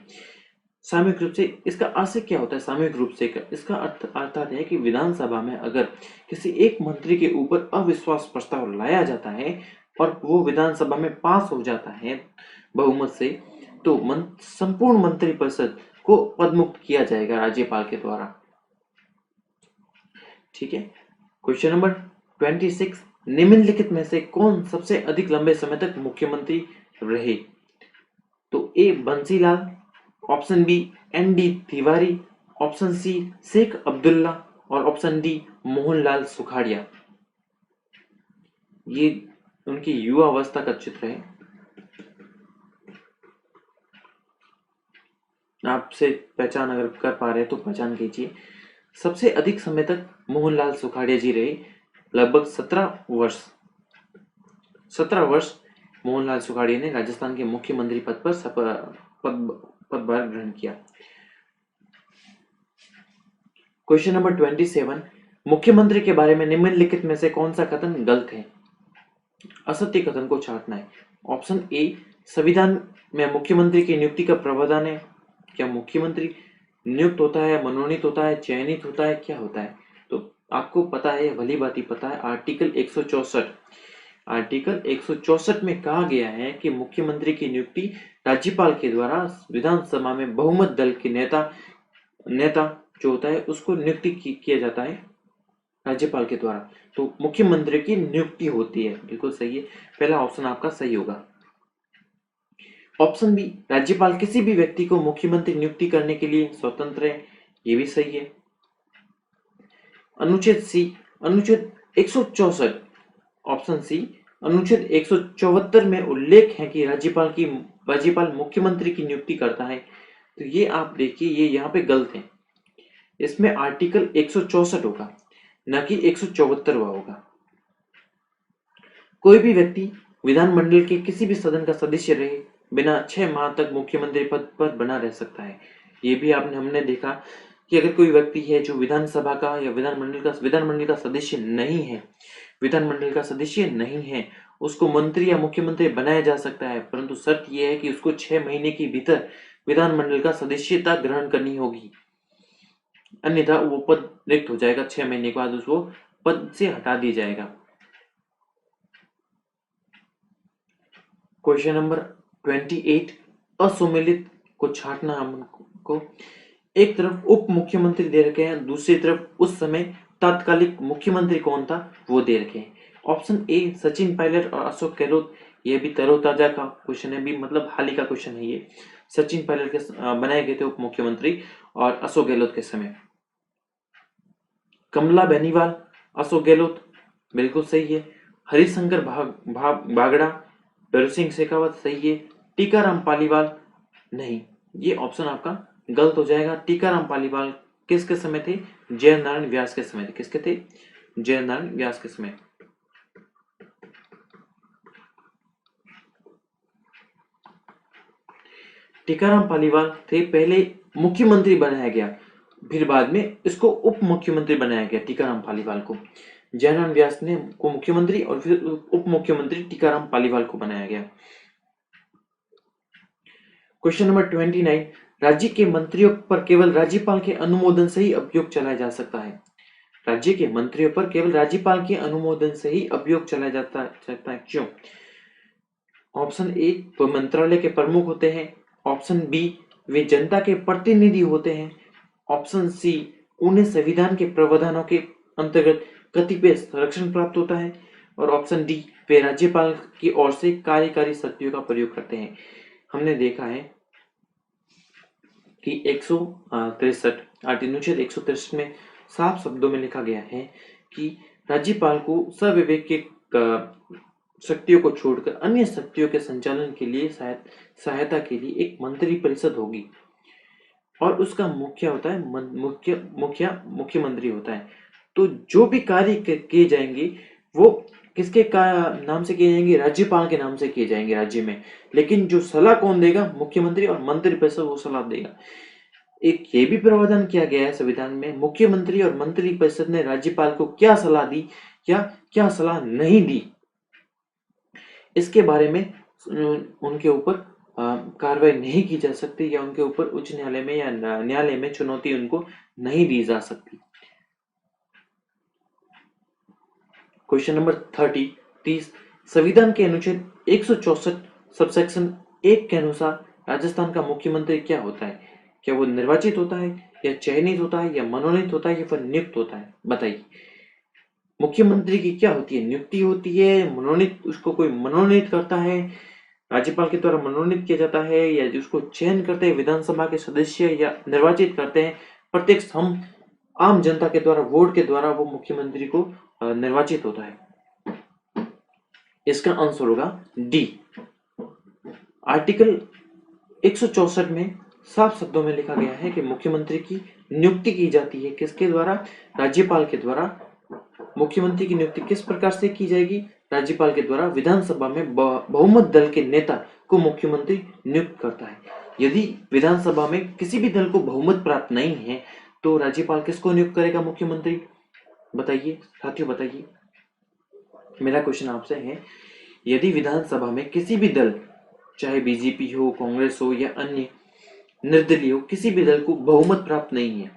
सामूहिक रूप से इसका अर्थ क्या होता है? सामूहिक रूप से इसका अर्थ है कि विधानसभा में अगर किसी एक मंत्री के ऊपर अविश्वास प्रस्ताव लाया जाता है और वो विधानसभा में पास हो जाता है बहुमत से, तो संपूर्ण मंत्री परिषद को पदमुक्त किया जाएगा राज्यपाल के द्वारा। ठीक है। Question number 26। निम्नलिखित में से कौन सबसे अधिक लंबे समय तक मुख्यमंत्री रहे? तो A Bansilal, option B ND Tiwari, option C Sheikh Abdullah और ऑप्शन डी मोहनलाल सुखाड़िया। ये उनकी युवा अवस्था का चित्र है। आपसे पहचान अगर कर पा रहे हैं तो पहचान कीजिए। सबसे अधिक समय तक मोहनलाल सुखाड़िया जी रहे, लगभग 17 वर्ष मोहनलाल सुखाड़िया ने राजस्थान के मुख्यमंत्री पद पर पदभार ग्रहण किया। क्वेश्चन नंबर 27, मुख्यमंत्री के बारे में निम्नलिखित में से कौन सा कथन गलत है? असत्य कथन को छांटना है। ऑप्शन ए, संविधान में मुख्यमंत्री की नियुक्ति का प्रावधान है। क्या मुख्यमंत्री नियुक्त होता है, मनोनीत होता है, चयनित होता है, क्या होता है? तो आपको पता है, भली भांति पता है, आर्टिकल 164 में कहा गया है कि मुख्यमंत्री की नियुक्ति राज्यपाल के द्वारा विधानसभा में बहुमत दल के नेता जो होता है उसको नियुक्ति किया जाता है राज्यपाल के द्वारा। तो मुख्यमंत्री की नियुक्ति होती है, बिल्कुल सही है, पहला ऑप्शन आपका सही होगा। ऑप्शन बी, राज्यपाल किसी भी व्यक्ति को मुख्यमंत्री नियुक्ति करने के लिए स्वतंत्र है, ये भी सही है। अनुच्छेद 164, ऑप्शन सी, अनुच्छेद 174 में उल्लेख है कि राज्यपाल मुख्यमंत्री की नियुक्ति करता है। तो ये आप देखिए, ये यहाँ पे गलत है, इसमें आर्टिकल 164 होगा, न कि 174 होगा। कोई भी व्यक्ति विधानमंडल के किसी भी सदन का सदस्य रहे बिना 6 माह तक मुख्यमंत्री पद पर बना रह सकता है। ये भी हमने देखा कि अगर कोई व्यक्ति है जो विधानसभा का या विधानमंडल का सदस्य नहीं है, उसको मंत्री या मुख्यमंत्री बनाया जा सकता है, परंतु शर्त यह है कि उसको 6 महीने के भीतर विधानमंडल का सदस्यता ग्रहण करनी होगी, अन्यथा वो पद रिक्त हो जाएगा, 6 महीने के बाद उसको पद से हटा दिया जाएगा। क्वेश्चन नंबर 28, असुमेलित को छांटना हमको। एक तरफ उप मुख्यमंत्री दे रखे हैं, दूसरी तरफ उस समय तात्कालिक मुख्यमंत्री कौन था वो दे रखे हैं। ऑप्शन ए, सचिन पायलट और अशोक गहलोत, ये भी तरोताजा का क्वेश्चन है, भी मतलब हाल ही का क्वेश्चन है ये। सचिन पायलट के बनाए गए थे उप मुख्यमंत्री और अशोक गहलोत के समय। कमला बेनीवाल, अशोक गहलोत, बिल्कुल सही है। हरिशंकर बागड़ा, भैरव सिंह शेखावत, सही है। टीकाराम पालीवाल, नहीं, ये ऑप्शन आपका गलत हो जाएगा। टीकाराम पालीवाल किसके समय थे? जयनारायण व्यास के समय थे। किसके थे? जयनारायण व्यास के समय। टीकाराम पालीवाल थे, पहले मुख्यमंत्री बनाया गया, फिर बाद में इसको उप मुख्यमंत्री बनाया गया टीकाराम पालीवाल को। जयनारायण व्यास ने को मुख्यमंत्री और फिर उप मुख्यमंत्री टीकाराम पालीवाल को बनाया गया। क्वेश्चन नंबर 29, राज्य के मंत्रियों पर केवल राज्यपाल के अनुमोदन से ही अभियोग चलाया जा सकता है। राज्य के मंत्रियों पर केवल राज्यपाल के अनुमोदन से ही अभियोग चलाया जाता है, क्यों? ऑप्शन ए, वो मंत्रालय के प्रमुख होते हैं। ऑप्शन बी, वे जनता के प्रतिनिधि होते हैं। ऑप्शन सी, उन्हें संविधान के प्रावधानों के अंतर्गत कतिपय संरक्षण प्राप्त होता है। और ऑप्शन डी, वे राज्यपाल की ओर से कार्यकारी शक्तियों का प्रयोग करते हैं। हमने देखा है कि 163 अनुच्छेद 163 में साफ शब्दों में लिखा गया है कि राज्यपाल को सवैतनिक शक्तियों को छोड़कर अन्य शक्तियों के संचालन के लिए सहायता के लिए एक मंत्री परिषद होगी और उसका मुखिया होता है मुख्यमंत्री होता है। तो जो भी कार्य किए जाएंगे वो किसके नाम से किए जाएंगे? राज्यपाल के नाम से किए जाएंगे राज्य में। लेकिन जो सलाह कौन देगा? मुख्यमंत्री, और मंत्री परिषद वो सलाह देगा। एक ये भी प्रावधान किया गया है संविधान में, मुख्यमंत्री और मंत्री परिषद ने राज्यपाल को क्या सलाह दी या क्या सलाह नहीं दी, इसके बारे में उनके ऊपर कार्रवाई नहीं की जा सकती या उनके ऊपर उच्च न्यायालय में या न्यायालय में चुनौती उनको नहीं दी जा सकती। क्वेश्चन नंबर 30, संविधान के अनुच्छेद 164 सबसेक्शन 1 के अनुसार राजस्थान का मुख्यमंत्री क्या होता है? क्या वो निर्वाचित होता है या चयनित होता है या मनोनीत होता है या फिर नियुक्त होता है? बताइए। मुख्यमंत्री की क्या होती है? नियुक्ति होती है, मनोनीत, उसको कोई मनोनीत करता है, राज्यपाल के द्वारा मनोनीत किया जाता है, या उसको चयन करते हैं विधानसभा के सदस्य या निर्वाचित करते हैं प्रत्यक्ष हम आम जनता के द्वारा, वोट के द्वारा वो मुख्यमंत्री को निर्वाचित होता है। इसका आंसर होगा डी। आर्टिकल 164 में साफ शब्दों में लिखा गया है कि मुख्यमंत्री की नियुक्ति की जाती है किसके द्वारा? राज्यपाल के द्वारा। मुख्यमंत्री की नियुक्ति किस प्रकार से की जाएगी? राज्यपाल के द्वारा। विधानसभा में बहुमत दल के नेता को मुख्यमंत्री नियुक्त करता है। यदि विधानसभा में किसी भी दल को बहुमत प्राप्त नहीं है तो राज्यपाल किसको नियुक्त करेगा? मुख्यमंत्री। बताइए साथियों, बताइए। मेरा क्वेश्चन आपसे है, यदि विधानसभा में किसी भी दल, चाहे बीजेपी हो, कांग्रेस हो या अन्य निर्दलीय हो, किसी भी दल को बहुमत प्राप्त नहीं है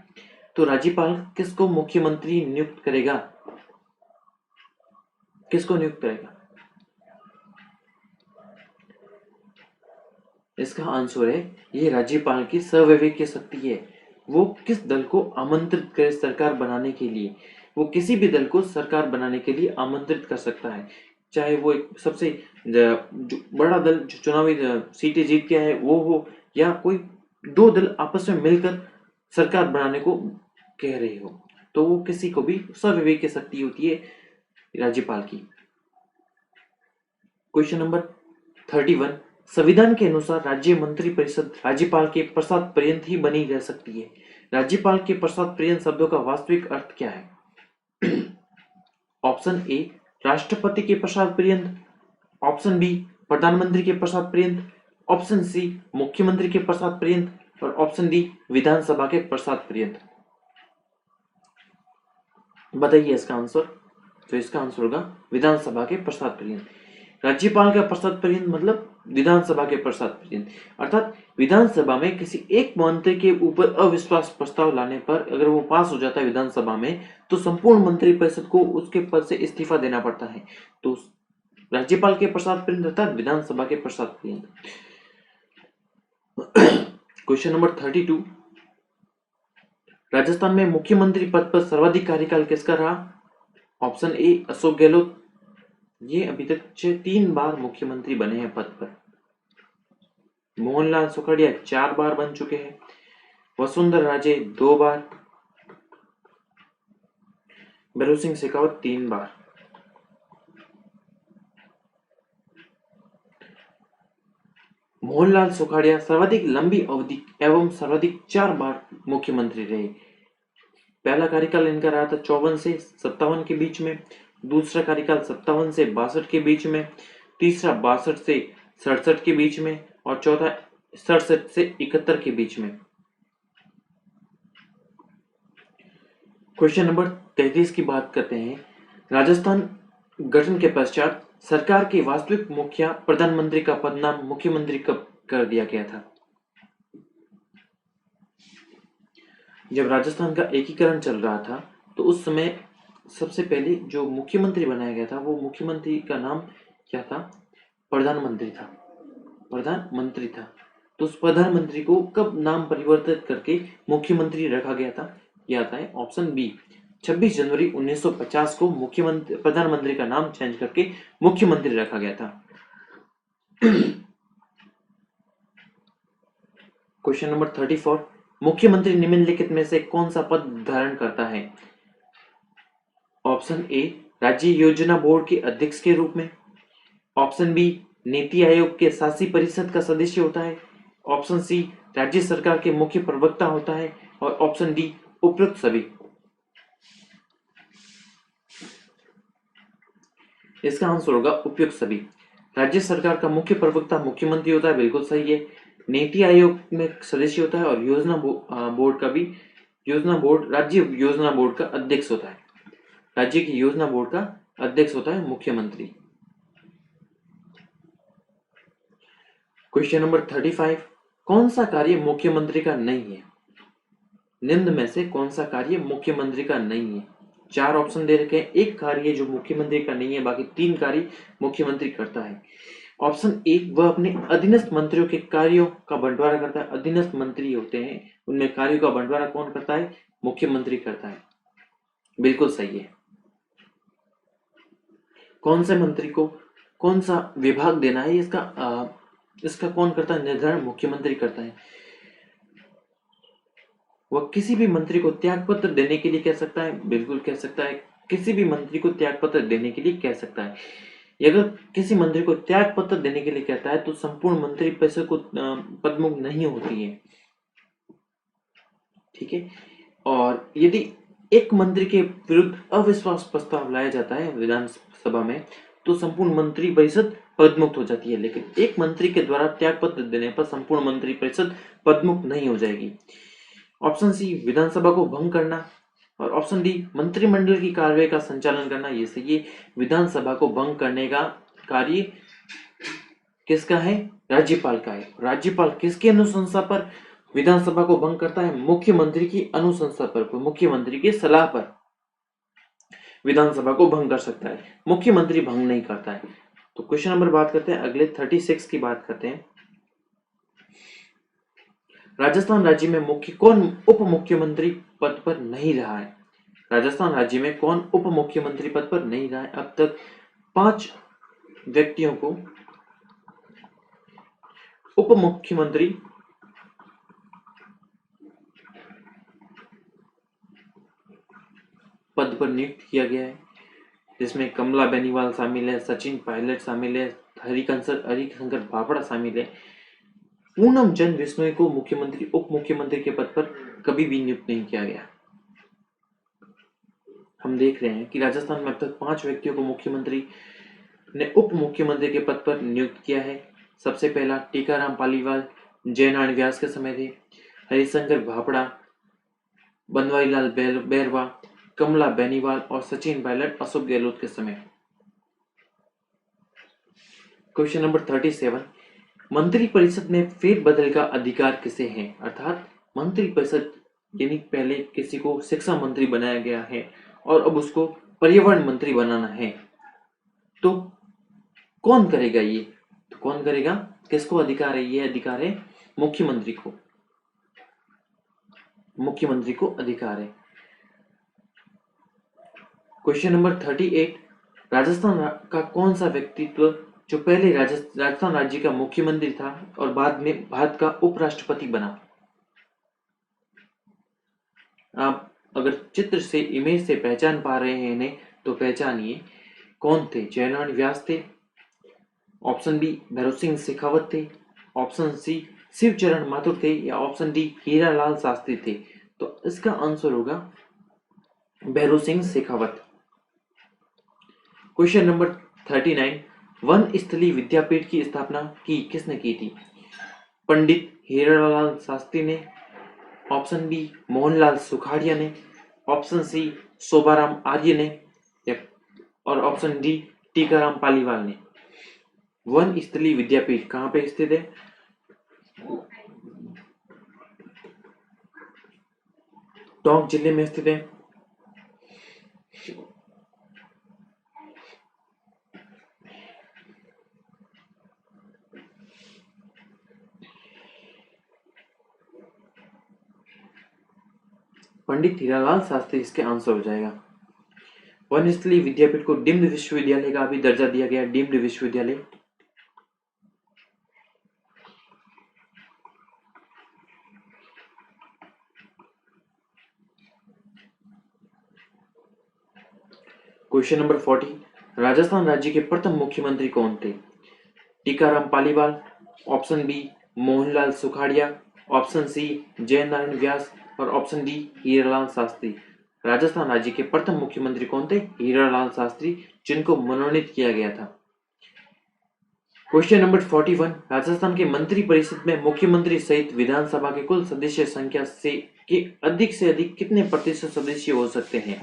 तो राज्यपाल किसको मुख्यमंत्री नियुक्त करेगा? किसको नियुक्त करेगा? इसका आंसर है, ये राज्यपाल की सर्वविवेकीय शक्ति है। वो किस दल को आमंत्रित करे सरकार बनाने के लिए, वो किसी भी दल को सरकार बनाने के लिए आमंत्रित कर सकता है, चाहे वो एक सबसे बड़ा दल जो चुनावी सीटें जीत गया है वो हो, या कोई दो दल आपस में मिलकर सरकार बनाने को कह रहे हो, तो वो किसी को भी सर्वविवेकीय शक्ति होती है राज्यपाल की। क्वेश्चन नंबर 31, संविधान के अनुसार राज्य मंत्रिपरिषद राज्यपाल के प्रसाद पर्यंत ही बनी रह सकती है। राज्यपाल के प्रसाद पर्यंत शब्दों का वास्तविक अर्थ क्या है? ऑप्शन ए, राष्ट्रपति के प्रसाद पर्यंत। ऑप्शन बी, प्रधानमंत्री के प्रसाद पर्यंत। ऑप्शन सी, मुख्यमंत्री के प्रसाद पर्यंत। और ऑप्शन डी, विधानसभा के प्रसाद पर्यंत। बताइए इसका आंसर। तो इसका आंसर होगा विधानसभा के प्रसाद पर्यंत। राज्यपाल का प्रसाद पर्यंत मतलब विधानसभा के प्रसाद पर्यंत, अर्थात विधानसभा में किसी एक मंत्री के ऊपर अविश्वास प्रस्ताव लाने पर अगर वो पास हो जाता है विधानसभा में तो संपूर्ण मंत्रिपरिषद को उसके पद से इस्तीफा देना पड़ता है। तो राज्यपाल के प्रसाद पर्यंत अर्थात विधानसभा के प्रसाद पर्यंत। क्वेश्चन नंबर 32, राजस्थान में मुख्यमंत्री पद पर सर्वाधिक कार्यकाल किसका रहा? ऑप्शन ए, अशोक गहलोत, ये अभी तक 3 बार मुख्यमंत्री बने हैं पद पर। मोहनलाल सुखाड़िया 4 बार बन चुके हैं। वसुंधरा राजे 2 बार। भैरों सिंह शेखावत 3 बार। मोहनलाल सुखाड़िया सर्वाधिक लंबी अवधि एवं सर्वाधिक 4 बार मुख्यमंत्री रहे। पहला कार्यकाल इनका रहा था 54 से 57 के बीच में, दूसरा कार्यकाल 57 से 62 के बीच में, तीसरा 62 से 67 के बीच में और चौथा 67 से 71 के बीच में। क्वेश्चन नंबर 33 की बात करते हैं। राजस्थान गठन के पश्चात सरकार के वास्तविक मुखिया प्रधानमंत्री का पद नाम मुख्यमंत्री कब कर दिया गया था? जब राजस्थान का एकीकरण चल रहा था तो उस समय सबसे पहले जो मुख्यमंत्री बनाया गया था वो मुख्यमंत्री का नाम क्या था? प्रधानमंत्री था। प्रधानमंत्री था। तो उस प्रधानमंत्री को कब नाम परिवर्तित करके मुख्यमंत्री रखा गया था? यह आता है ऑप्शन बी, 26 जनवरी 1950 को मुख्यमंत्री प्रधानमंत्री का नाम चेंज करके मुख्यमंत्री रखा गया था। क्वेश्चन नंबर 34, मुख्यमंत्री निम्नलिखित में से कौन सा पद धारण करता है? ऑप्शन ए, राज्य योजना बोर्ड के अध्यक्ष के रूप में। ऑप्शन बी, नीति आयोग के शासी परिषद का सदस्य होता है। ऑप्शन सी, राज्य सरकार के मुख्य प्रवक्ता होता है। और ऑप्शन डी, उपयुक्त सभी। इसका आंसर होगा उपयुक्त सभी। राज्य सरकार का मुख्य प्रवक्ता मुख्यमंत्री होता है, बिल्कुल सही है। नीति आयोग में सदस्य होता है और योजना बोर्ड का भी राज्य योजना बोर्ड का अध्यक्ष होता है। राज्य की योजना बोर्ड का अध्यक्ष होता है मुख्यमंत्री। क्वेश्चन नंबर 35, कौन सा कार्य मुख्यमंत्री का नहीं है? निम्न में से कौन सा कार्य मुख्यमंत्री का नहीं है? 4 ऑप्शन दे रखे हैं। एक कार्य जो मुख्यमंत्री का नहीं है, बाकी 3 कार्य मुख्यमंत्री करता है। ऑप्शन ए, वह अपने अधीनस्थ मंत्रियों के कार्यों का बंटवारा करता है। अधीनस्थ मंत्री होते हैं, उनमें कार्यों का बंटवारा कौन करता है? मुख्यमंत्री करता है, बिल्कुल सही है। कौन से मंत्री को कौन सा विभाग देना है, इसका कौन करता है निर्धारण? मुख्यमंत्री करता है। वह किसी भी मंत्री को त्यागपत्र देने के लिए कह सकता है, बिल्कुल कह सकता है। किसी भी मंत्री को त्यागपत्र देने के लिए कह सकता है। ये अगर किसी मंत्री को त्याग पत्र देने के लिए कहता है तो संपूर्ण मंत्री परिषद को पदमुक्त नहीं होती है, ठीक है। और यदि एक मंत्री के विरुद्ध अविश्वास प्रस्ताव लाया जाता है विधानसभा में तो संपूर्ण मंत्री परिषद पदमुक्त हो जाती है, लेकिन एक मंत्री के द्वारा त्याग पत्र देने पर संपूर्ण मंत्री परिषद पदमुक्त नहीं हो जाएगी। ऑप्शन सी विधानसभा को भंग करना और ऑप्शन डी मंत्रिमंडल की कार्रवाई का संचालन करना। ये सही, विधानसभा को भंग करने का कार्य किसका है? राज्यपाल का है। राज्यपाल किसकी अनुशंसा पर विधानसभा को भंग करता है? मुख्यमंत्री की अनुशंसा पर, मुख्यमंत्री की सलाह पर विधानसभा को भंग कर सकता है, मुख्यमंत्री भंग नहीं करता है। तो क्वेश्चन नंबर बात करते हैं अगले 36 की बात करते हैं। राजस्थान राज्य में कौन उप मुख्यमंत्री पद पर नहीं रहा है? राजस्थान राज्य में कौन उप मुख्यमंत्री पद पर नहीं रहा है? अब तक 5 व्यक्तियों को उप मुख्यमंत्री पद पर नियुक्त किया गया है, जिसमें कमला बेनीवाल शामिल है, सचिन पायलट शामिल है, हरिशंकर भापड़ा शामिल है। पूनम चंद बिश्नोई को मुख्यमंत्री उप मुख्यमंत्री के पद पर कभी भी नियुक्त नहीं किया गया। हम देख रहे हैं कि राजस्थान में अब तक 5 व्यक्तियों को मुख्यमंत्री ने उप मुख्यमंत्री के पद पर नियुक्त किया है। सबसे पहला टीकाराम पालीवाल जयनारायण व्यास के समय थे, हरिशंकर भापड़ा, बनवारीलाल बैरवा, कमला बेनीवाल और सचिन पायलट अशोक गहलोत के समय। क्वेश्चन नंबर 37, मंत्री परिषद में फेरबदल का अधिकार किसे है? अर्थात मंत्री परिषद यानी पहले किसी को शिक्षा मंत्री बनाया गया है और अब उसको पर्यावरण मंत्री बनाना है, तो कौन करेगा ये? तो कौन करेगा? किसको अधिकार है? ये अधिकार है मुख्यमंत्री को, मुख्यमंत्री को अधिकार है। क्वेश्चन नंबर 38, राजस्थान का कौन सा व्यक्तित्व जो पहले राजस्थान राज्य का मुख्यमंत्री था और बाद में भारत का उपराष्ट्रपति बना? आप अगर चित्र से, इमेज से पहचान पा रहे हैं इन्हें तो पहचानिए कौन थे। जयनारायण व्यास थे, ऑप्शन बी भैरव सिंह शेखावत थे, ऑप्शन सी शिवचरण माथुर थे या ऑप्शन डी हीरालाल शास्त्री थे। तो इसका आंसर होगा Bhairav Singh Shekhawat. Question number 39, one स्थली विद्यापीठ की स्थापना किसने की थी? पंडित हीरालाल शास्त्री ने, ऑप्शन बी मोहनलाल सुखाड़िया ने, ऑप्शन सी शोभाराम आर्य ने और ऑप्शन डी टीकाराम पालीवाल ने। वन स्थली विद्यापीठ कहां पे स्थित है? टोंक जिले में स्थित है। पंडित हीरालाल शास्त्री इसके आंसर हो जाएगा। वनस्थली विद्यापीठ को डीम्ड विश्वविद्यालय का भी दर्जा दिया गया, डीम्ड विश्वविद्यालय। क्वेश्चन नंबर 40, राजस्थान राज्य के प्रथम मुख्यमंत्री कौन थे? Tikaram Paliwal, option B Mohanlal Sukhadia, option C Jainarayan Vyas और ऑप्शन डी हीरालाल शास्त्री। राजस्थान राज्य के प्रथम मुख्यमंत्री कौन थे? हीरालाल शास्त्री, जिनको मनोनीत किया गया था। क्वेश्चन नंबर 41, राजस्थान के मंत्री परिषद में मुख्यमंत्री सहित विधानसभा के कुल सदस्य संख्या से अधिक कितने प्रतिशत सदस्य हो सकते हैं?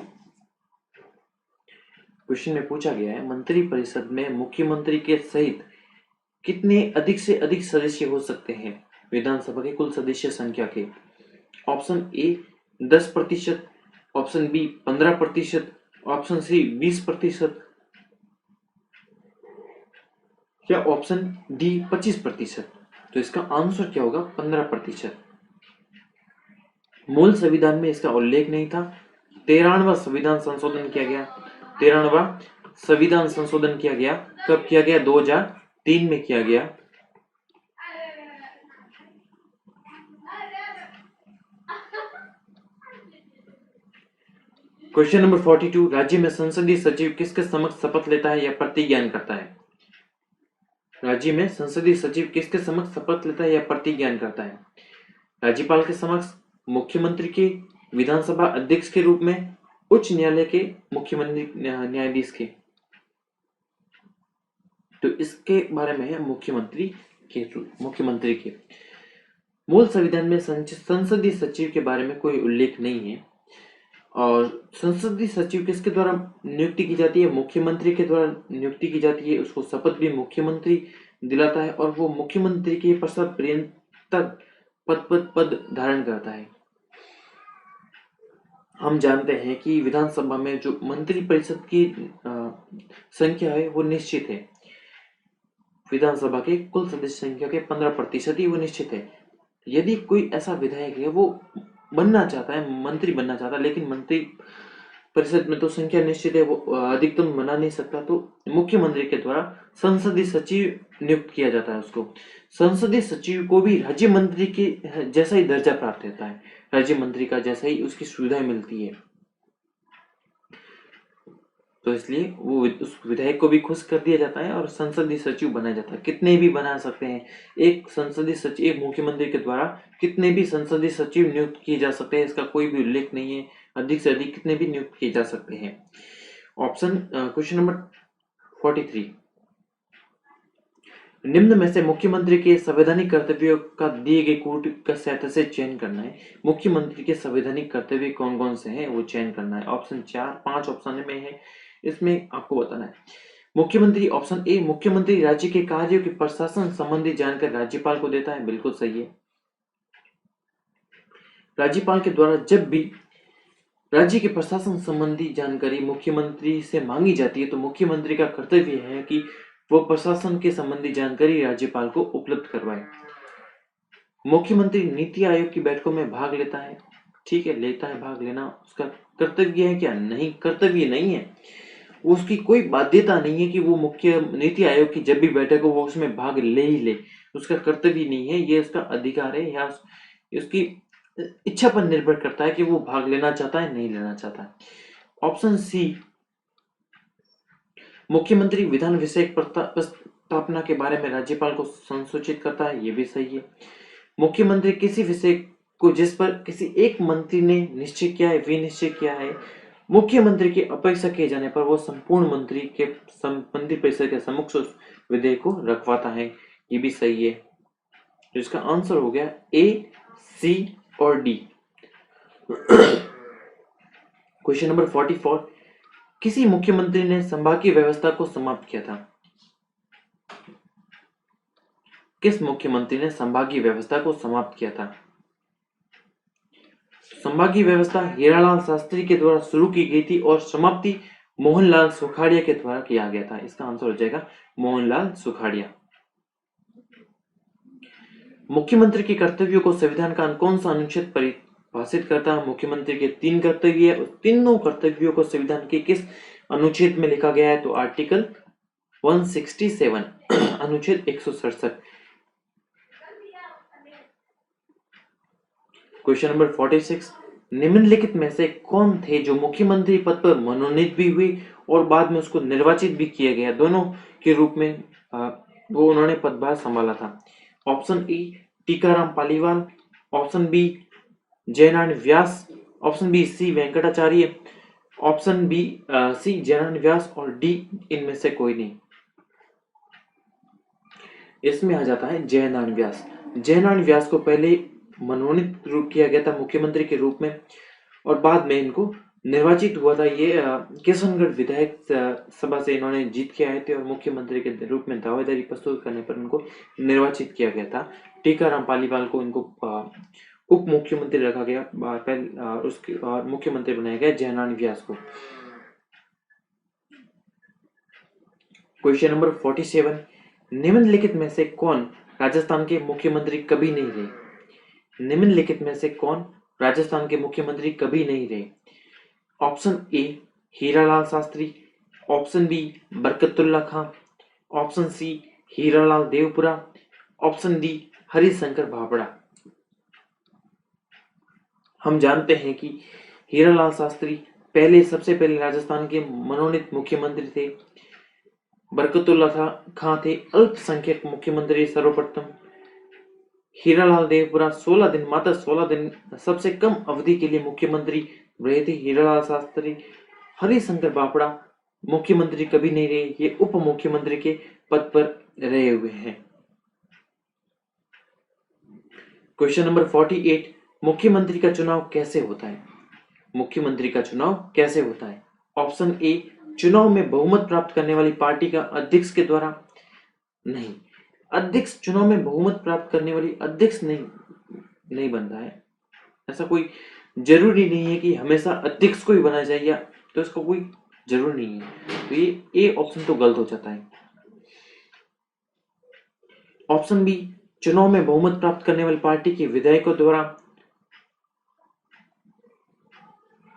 क्वेश्चन में पूछा गया है मंत्री परिषद में मुख्यमंत्री के सहित कितने अधिक से अधिक सदस्य हो सकते हैं विधानसभा के कुल सदस्य संख्या के? Option A 10%, option B 15%, option C 20% या ऑप्शन डी 25%। तो इसका आंसर क्या होगा? 15%। मूल संविधान में इसका उल्लेख नहीं था। 13वां संविधान संशोधन किया गया। 13वां संविधान संशोधन किया गया, कब किया गया? 2003 में किया गया। क्वेश्चन नंबर 42, राज्य में संसदीय सचिव किसके समक्ष शपथ लेता है या प्रतिज्ञान करता है? राज्य में संसदीय सचिव किसके समक्ष शपथ लेता है या प्रतिज्ञान करता है? राज्यपाल के समक्ष, मुख्यमंत्री के, विधानसभा अध्यक्ष के रूप में, उच्च न्यायालय के मुख्यमंत्री न्यायाधीश के। तो इसके बारे में है मुख्यमंत्री के। मूल संविधान में संसदीय सचिव के बारे में कोई उल्लेख नहीं है। और संसदीय सचिव किसके द्वारा नियुक्ति की जाती है? मुख्यमंत्री के द्वारा नियुक्ति की जाती है। उसको शपथ भी मुख्यमंत्री दिलाता है और वो मुख्यमंत्री के पश्चात पर्यंत पद धारण करता है। हम जानते हैं कि विधानसभा में जो मंत्री परिषद की संख्या है वो निश्चित है। विधानसभा के कुल सदस्य संख्या के 15% ही वो निश्चित है। यदि कोई ऐसा विधायक है वो बनना चाहता है, मंत्री बनना चाहता है, लेकिन मंत्री परिषद में तो संख्या निश्चित है, वो अधिकतम बना नहीं सकता, तो मुख्यमंत्री के द्वारा संसदीय सचिव नियुक्त किया जाता है उसको। संसदीय सचिव को भी राज्य मंत्री के जैसा ही दर्जा प्राप्त होता है, राज्य मंत्री का जैसा ही उसकी सुविधाएं मिलती है। तो इसलिए वो उस विधायक को भी खुश कर दिया जाता है और संसदीय सचिव बनाया जाता है। कितने भी बना सकते हैं, एक संसदीय सचिव, एक मुख्यमंत्री के द्वारा कितने भी संसदीय सचिव नियुक्त किए जा सकते हैं, इसका कोई भी उल्लेख नहीं है। अधिक से अधिक कितने भी नियुक्त किए जा सकते हैं। क्वेश्चन नंबर 43, निम्न में से मुख्यमंत्री के संवैधानिक कर्तव्यों का दिए गए कोड का सहायता से चयन करना है। मुख्यमंत्री के संवैधानिक कर्तव्य कौन कौन से हैं वो चयन करना है। ऑप्शन 4-5 ऑप्शन में है, इसमें आपको बताना है। मुख्यमंत्री, ऑप्शन ए, मुख्यमंत्री राज्य के कार्यों के प्रशासन संबंधी जानकारी राज्यपाल को देता है। बिल्कुल सही है। राज्यपाल के द्वारा जब भी राज्य के प्रशासन संबंधी जानकारी मुख्यमंत्री से मांगी जाती है तो मुख्यमंत्री का कर्तव्य है कि वो प्रशासन के संबंधी जानकारी राज्यपाल को उपलब्ध करवाए। मुख्यमंत्री नीति आयोग की बैठकों में भाग लेता है। ठीक है, लेता है, भाग लेना उसका कर्तव्य है क्या? नहीं, कर्तव्य नहीं है। उसकी कोई बाध्यता नहीं है कि वो मुख्य नीति आयोग की जब भी बैठक हो वो उसमें भाग ले ही ले, उसका कर्तव्य नहीं है, ये उसका अधिकार है या उसकी इच्छा पर निर्भर करता है कि वो भाग लेना चाहता है नहीं लेना चाहता है। ऑप्शन सी, मुख्यमंत्री विधान विषयक प्रस्तावना के बारे में राज्यपाल को संसूचित करता है। ये भी सही है। मुख्यमंत्री किसी विषय को जिस पर किसी एक मंत्री ने निश्चय किया है, विनिश्चय किया है, मुख्यमंत्री की अपेक्षा किए जाने पर वो संपूर्ण मंत्री के मंत्री परिषद के समक्ष उस विधेयक को रखवाता है। ये भी सही है। तो इसका आंसर हो गया ए, सी और डी। क्वेश्चन नंबर 44, किसी मुख्यमंत्री ने संभागीय व्यवस्था को समाप्त किया था। किस मुख्यमंत्री ने संभागीय व्यवस्था को समाप्त किया था? संभागीय व्यवस्था हीरालाल शास्त्री के द्वारा शुरू की गई थी और समाप्ति मोहनलाल सुखाड़िया के द्वारा किया गया था। इसका आंसर हो जाएगा मोहनलाल सुखाड़िया। मुख्यमंत्री के कर्तव्यों को संविधान का कौन सा अनुच्छेद परिभाषित करता है? मुख्यमंत्री के 3 कर्तव्य है, तीनों कर्तव्यों को संविधान के किस अनुच्छेद में लिखा गया है? तो आर्टिकल 167, अनुच्छेद 167। क्वेश्चन नंबर 46, निम्नलिखित में से कौन थे जो मुख्यमंत्री पद पर मनोनीत भी हुई और बाद में उसको निर्वाचित भी किया गया? दोनों के रूप में वो उन्होंने पदभार संभाला था। Option A, Tikaram Paliwal, option B, Jainarayan Vyas, option B, C Venkatacharya, option B, C Jainarayan Vyas और डी इनमें से कोई नहीं। इसमें आ जाता है जयनारायण व्यास। जयनारायण व्यास को पहले मनोनीत किया गया था मुख्यमंत्री के रूप में और बाद में इनको निर्वाचित हुआ था। ये किशनगढ़ विधायक सभा से इन्होंने जीत के आए थे और मुख्यमंत्री के रूप में दावेदारी प्रस्तुत करने पर इनको निर्वाचित किया गया था। टीकाराम पालीवाल को इनको उप मुख्यमंत्री रखा गया, उसके मुख्यमंत्री बनाया गया जयनारायण व्यास को। क्वेश्चन नंबर 47, निम्नलिखित में से कौन राजस्थान के मुख्यमंत्री कभी नहीं रहे? निम्नलिखित में से कौन राजस्थान के मुख्यमंत्री कभी नहीं रहे? Option A, Hiralal Shastri, option B, Barkatullah Khan, option C, Hiralal Devpura, option D, Harishankar Bhabhra. हम जानते हैं कि हीरालाल शास्त्री सबसे पहले राजस्थान के मनोनीत मुख्यमंत्री थे। बरकतुल्ला खां थे अल्पसंख्यक मुख्यमंत्री सर्वप्रथम। हीरालाल देवपुरा 16 दिन, मात्र 16 दिन सबसे कम अवधि के लिए मुख्यमंत्री रहे थे हीरालाल शास्त्री। हरिशंकर बापड़ा मुख्यमंत्री कभी नहीं रहे, ये उप मुख्यमंत्री के पद पर रहे हुए हैं। क्वेश्चन नंबर 48, मुख्यमंत्री का चुनाव कैसे होता है? मुख्यमंत्री का चुनाव कैसे होता है? ऑप्शन ए, चुनाव में बहुमत प्राप्त करने वाली पार्टी का अध्यक्ष के द्वारा। नहीं, अध्यक्ष चुनाव में बहुमत प्राप्त करने वाली अध्यक्ष नहीं बनता है। ऐसा कोई जरूरी नहीं है कि हमेशा अध्यक्ष को ही बनाया जाए, या तो इसको कोई जरूरी नहीं है। तो ये ए ऑप्शन तो गलत हो जाता है। ऑप्शन बी, चुनाव में बहुमत प्राप्त करने वाली पार्टी के विधायकों द्वारा।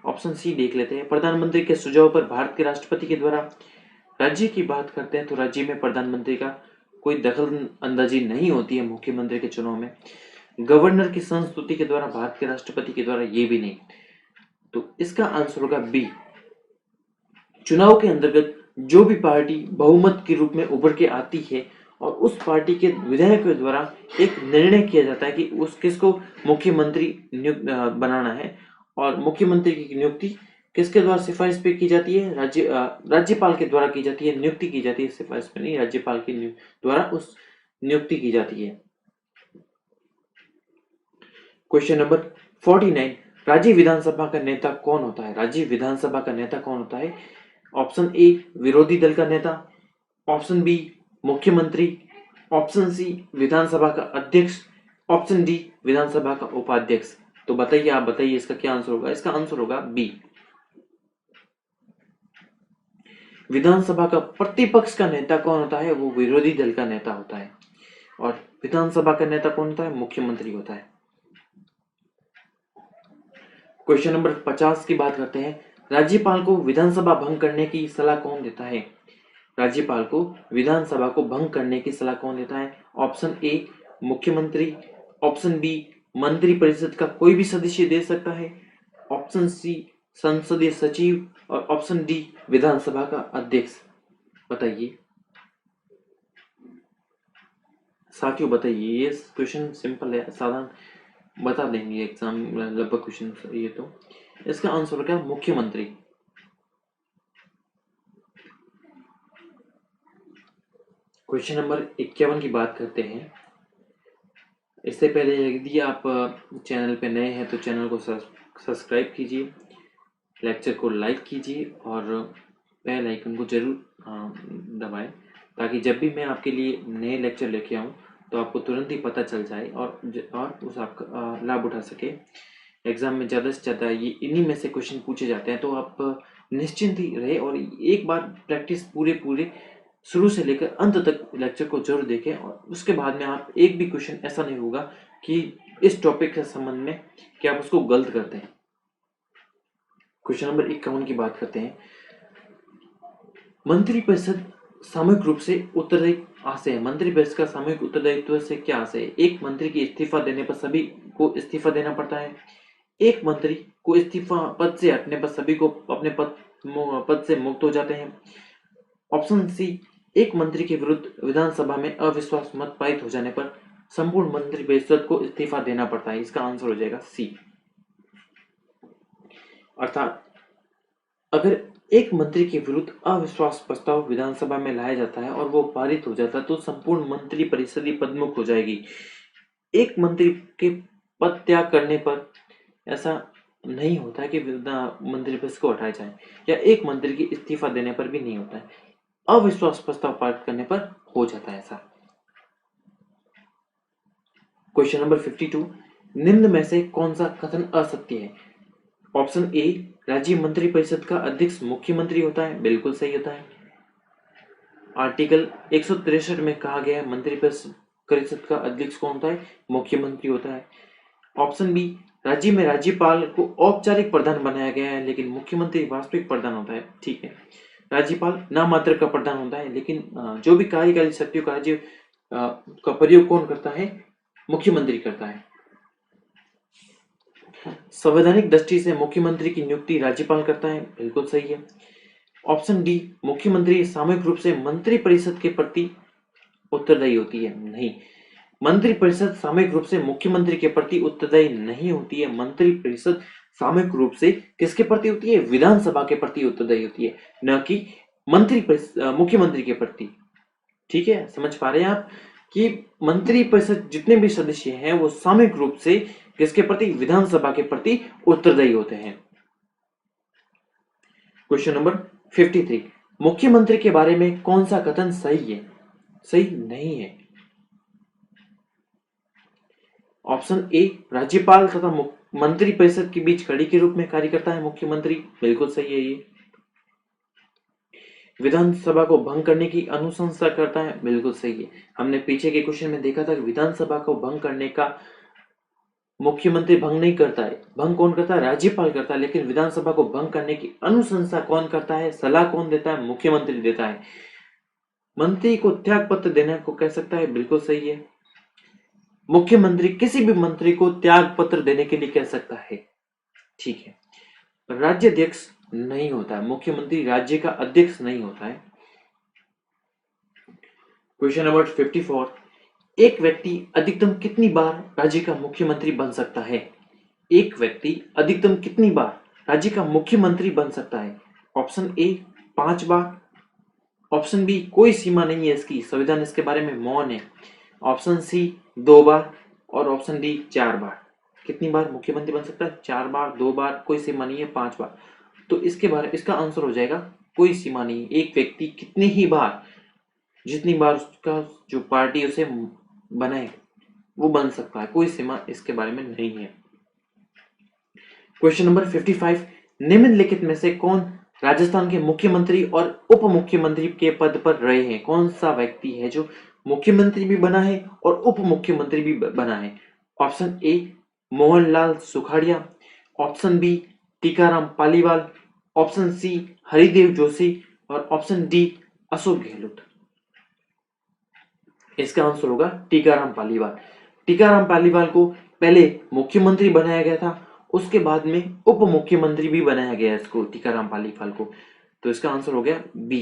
ऑप्शन सी देख लेते हैं, प्रधानमंत्री के सुझाव पर भारत के राष्ट्रपति के द्वारा। राज्य की बात करते हैं तो राज्य में प्रधानमंत्री का कोई दखल अंदाजी नहीं होती है मुख्यमंत्री के चुनाव में। गवर्नर की संस्तुति के द्वारा, भारत के राष्ट्रपति के द्वारा ये भी नहीं। तो इसका आंसर होगा बी। चुनाव के अंतर्गत जो भी पार्टी बहुमत के रूप में उभर के आती है और उस पार्टी के विधायकों के द्वारा एक निर्णय किया जाता है कि उस किसको मुख्यमंत्री बनाना है, और मुख्यमंत्री की नियुक्ति किसके द्वारा सिफारिश पे की जाती है? राज्यपाल के द्वारा की जाती है, नियुक्ति की जाती है, सिफारिश पे नहीं, राज्यपाल के द्वारा उस नियुक्ति की जाती है। क्वेश्चन नंबर 49, राज्य विधानसभा का नेता कौन होता है? राज्य विधानसभा का नेता कौन होता है? ऑप्शन ए, विरोधी दल का नेता। ऑप्शन बी, मुख्यमंत्री। ऑप्शन सी, विधानसभा का अध्यक्ष। ऑप्शन डी, विधानसभा का उपाध्यक्ष। तो बताइए, आप बताइए इसका क्या आंसर होगा? इसका आंसर होगा बी। विधानसभा का प्रतिपक्ष का नेता कौन होता है? वो विरोधी दल का नेता होता है। और विधानसभा का नेता कौन होता है? मुख्यमंत्री होता है। क्वेश्चन नंबर 50 की बात करते हैं। राज्यपाल को विधानसभा भंग करने की सलाह कौन देता है? राज्यपाल को विधानसभा को भंग करने की सलाह कौन देता है? ऑप्शन ए, मुख्यमंत्री। ऑप्शन बी, मंत्री परिषद का कोई भी सदस्य दे सकता है। ऑप्शन सी, संसदीय सचिव। और ऑप्शन डी, विधानसभा का अध्यक्ष। बताइए साथियों, बताइए। ये क्वेश्चन सिंपल है, साधारण, बता देंगे एग्जाम लगभग क्वेश्चन ये। तो इसका आंसर क्या? मुख्यमंत्री। क्वेश्चन नंबर 51 की बात करते हैं। इससे पहले यदि आप चैनल पे नए हैं तो चैनल को सब्सक्राइब कीजिए, लेक्चर को लाइक कीजिए और बेल आइकन को जरूर दबाएं, ताकि जब भी मैं आपके लिए नए लेक्चर लेके आऊँ तो आपको तुरंत ही पता चल जाए और उस आपका लाभ उठा सके। एग्जाम में ज़्यादा से ज़्यादा ये इन्हीं में से क्वेश्चन पूछे जाते हैं, तो आप निश्चिंत ही रहे और एक बार प्रैक्टिस पूरे शुरू से लेकर अंत तक लेक्चर को जरूर देखें। और उसके बाद में आप एक भी क्वेश्चन ऐसा नहीं होगा कि इस टॉपिक के संबंध में कि आप उसको गलत करते हैं। क्वेश्चन नंबर 51 की बात करते हैं। मंत्रिपरिषद सामूहिक रूप से उत्तरदायी आशय है। मंत्रिपरिषद का सामूहिक उत्तरदायित्व से क्या आशय है? एक मंत्री की इस्तीफा देने पर सभी को इस्तीफा देना पड़ता है। एक मंत्री को इस्तीफा पद से हटने पर सभी को अपने पद से मुक्त हो जाते हैं। ऑप्शन सी, एक मंत्री के विरुद्ध विधानसभा में अविश्वास मत पारित हो जाने पर संपूर्ण मंत्रिपरिषद को इस्तीफा देना पड़ता है। इसका आंसर हो जाएगा सी। अर्थात अगर एक मंत्री के विरुद्ध अविश्वास प्रस्ताव विधानसभा में लाया जाता है और वो पारित हो जाता है तो संपूर्ण मंत्रिपरिषद ही पदमुक्त हो जाएगी। एक मंत्री के पद त्याग करने पर ऐसा नहीं होता है कि मंत्रिपरिषद को हटाया जाए, या एक मंत्री की इस्तीफा देने पर भी नहीं होता है, अविश्वास प्रस्ताव पारित करने पर हो जाता है ऐसा। क्वेश्चन नंबर 52, निम्न में से कौन सा कथन असत्य है? ऑप्शन ए, राज्य मंत्रिपरिषद का अध्यक्ष मुख्यमंत्री होता है, बिल्कुल सही होता है। आर्टिकल 163 में कहा गया है मंत्रिपरिषद का अध्यक्ष कौन होता है? मुख्यमंत्री होता है। ऑप्शन बी, राज्य में राज्यपाल को औपचारिक प्रधान बनाया गया है लेकिन मुख्यमंत्री वास्तविक प्रधान होता है। ठीक है, राज्यपाल नाम मात्र का प्रधान होता है, लेकिन जो भी कार्यकारी शक्तियों का राज्य का प्रयोग कौन करता है? मुख्यमंत्री करता है। संवैधानिक दृष्टि से मुख्यमंत्री की नियुक्ति राज्यपाल करता है, बिल्कुल सही है। ऑप्शन डी, मुख्यमंत्री सामूहिक रूप से मंत्री परिषद के प्रति उत्तरदायी होती है, नहीं। मंत्री परिषद सामूहिक रूप से मुख्यमंत्री के प्रति उत्तरदायी नहीं होती है। मंत्री परिषद सामूहिक रूप से किसके प्रति होती है? विधानसभा के प्रति उत्तरदायी होती है, न कि मुख्यमंत्री के प्रति। ठीक है, समझ पा रहे हैं आप कि मंत्री परिषद जितने भी सदस्य हैं वो सामूहिक रूप से किसके प्रति? विधानसभा के प्रति उत्तरदायी होते हैं। क्वेश्चन नंबर 53, मुख्यमंत्री के बारे में कौन सा कथन सही है? सही नहीं है। ऑप्शन ए, राज्यपाल तथा मंत्री परिषद के बीच कड़ी के रूप में कार्य करता है मुख्यमंत्री, बिल्कुल सही है ये। विधानसभा को भंग करने की अनुशंसा करता है, बिल्कुल सही है। हमने पीछे के क्वेश्चन में देखा था कि विधानसभा को भंग करने का मुख्यमंत्री भंग नहीं करता है, भंग कौन करता है? राज्यपाल करता है। लेकिन विधानसभा को भंग करने की अनुशंसा कौन करता है? सलाह कौन देता है? मुख्यमंत्री देता है। मंत्री को त्याग पत्र देने को कह सकता है, बिल्कुल सही है। मुख्यमंत्री किसी भी मंत्री को त्याग पत्र देने के लिए कह सकता है, ठीक है। राज्याध्यक्ष नहीं होता है, मुख्यमंत्री राज्य का अध्यक्ष नहीं होता है। क्वेश्चन नंबर 54, एक व्यक्ति अधिकतम कितनी बार राज्य का मुख्यमंत्री बन सकता है? एक व्यक्ति अधिकतम कितनी बार राज्य का मुख्यमंत्री बन सकता है? ऑप्शन ए 5 बार, ऑप्शन बी कोई सीमा नहीं है इसकी, संविधान इसके बारे में मौन है, ऑप्शन सी 2 बार और ऑप्शन डी 4 बार। कितनी बार मुख्यमंत्री बन सकता है? 4 बार, 2 बार, कोई सीमा नहीं है, 5 बार। तो इसका आंसर हो जाएगा कोई सीमा नहीं। एक व्यक्ति कितनी ही बार, जितनी बार उसका जो पार्टी उसे बनाए वो बन सकता है, कोई सीमा इसके बारे में नहीं है। क्वेश्चन नंबर 55, निम्नलिखित में से कौन राजस्थान के मुख्यमंत्री और उप मुख्यमंत्री के पद पर रहे हैं? कौन सा व्यक्ति है जो मुख्यमंत्री भी बना है और उप मुख्यमंत्री भी बना है? Option A Mohanlal Sukhadia, option B Tikaram Paliwal, option C Haridev Joshi और ऑप्शन डी अशोक गहलोत। इसका आंसर होगा टीकाराम पालीवाल। टीकाराम पालीवाल को पहले मुख्यमंत्री बनाया गया था, उसके बाद में उप मुख्यमंत्री भी बनाया गया इसको, टीकाराम पालीवाल को। तो इसका आंसर हो गया बी।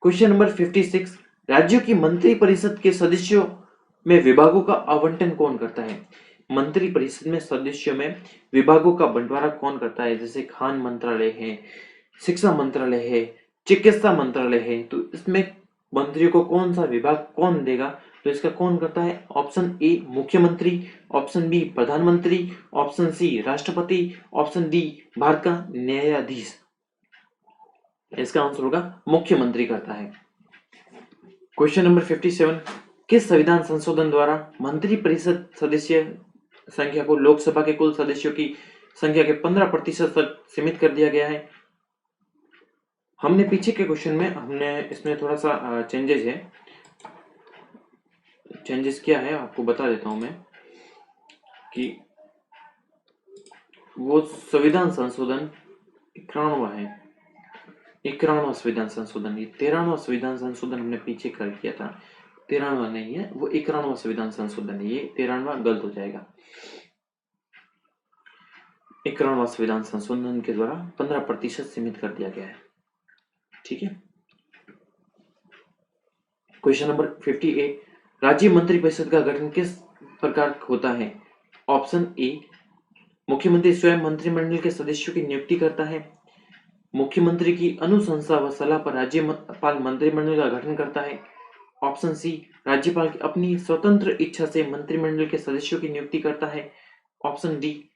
क्वेश्चन नंबर 56, राज्यों की मंत्री परिषद के सदस्यों में विभागों का आवंटन कौन करता है? मंत्री परिषद में सदस्यों में विभागों का बंटवारा कौन करता है? जैसे खान मंत्रालय है, शिक्षा मंत्रालय है, चिकित्सा मंत्रालय है, तो इसमें मंत्रियों को कौन सा विभाग कौन देगा? तो इसका कौन करता है? ऑप्शन ए मुख्यमंत्री, ऑप्शन बी प्रधानमंत्री, ऑप्शन सी राष्ट्रपति, ऑप्शन डी भारत का न्यायाधीश। इसका आंसर होगा मुख्यमंत्री करता है। क्वेश्चन नंबर 57, किस संविधान संशोधन द्वारा मंत्री परिषद सदस्य संख्या को लोकसभा के कुल सदस्यों की संख्या के 15% तक सीमित कर दिया गया है? हमने पीछे के क्वेश्चन में हमने इसमें थोड़ा सा चेंजेस है। चेंजेस क्या है आपको बता देता हूं मैं कि वो संविधान संशोधन 91 है, 91वां संविधान संशोधन। ये 13वां संविधान संशोधन हमने पीछे कर किया था, 13वां नहीं है, वो 91वां संविधान संशोधन है। ये 13वां गलत हो जाएगा। 91वां संविधान संशोधन के द्वारा 15% सीमित कर दिया गया है, ठीक है। क्वेश्चन नंबर 58, राज्य मंत्री परिषद का गठन किस प्रकार होता है? ऑप्शन ए मुख्यमंत्री स्वयं मंत्रिमंडल के सदस्यों की नियुक्ति करता है, मुख्यमंत्री की अनुशंसा व सलाह पर राज्यपाल मंत्रिमंडल का गठन करता है, ऑप्शन सी राज्यपाल की अपनी स्वतंत्र इच्छा से मंत्रिमंडल के सदस्यों की नियुक्ति करता है, ऑप्शन डी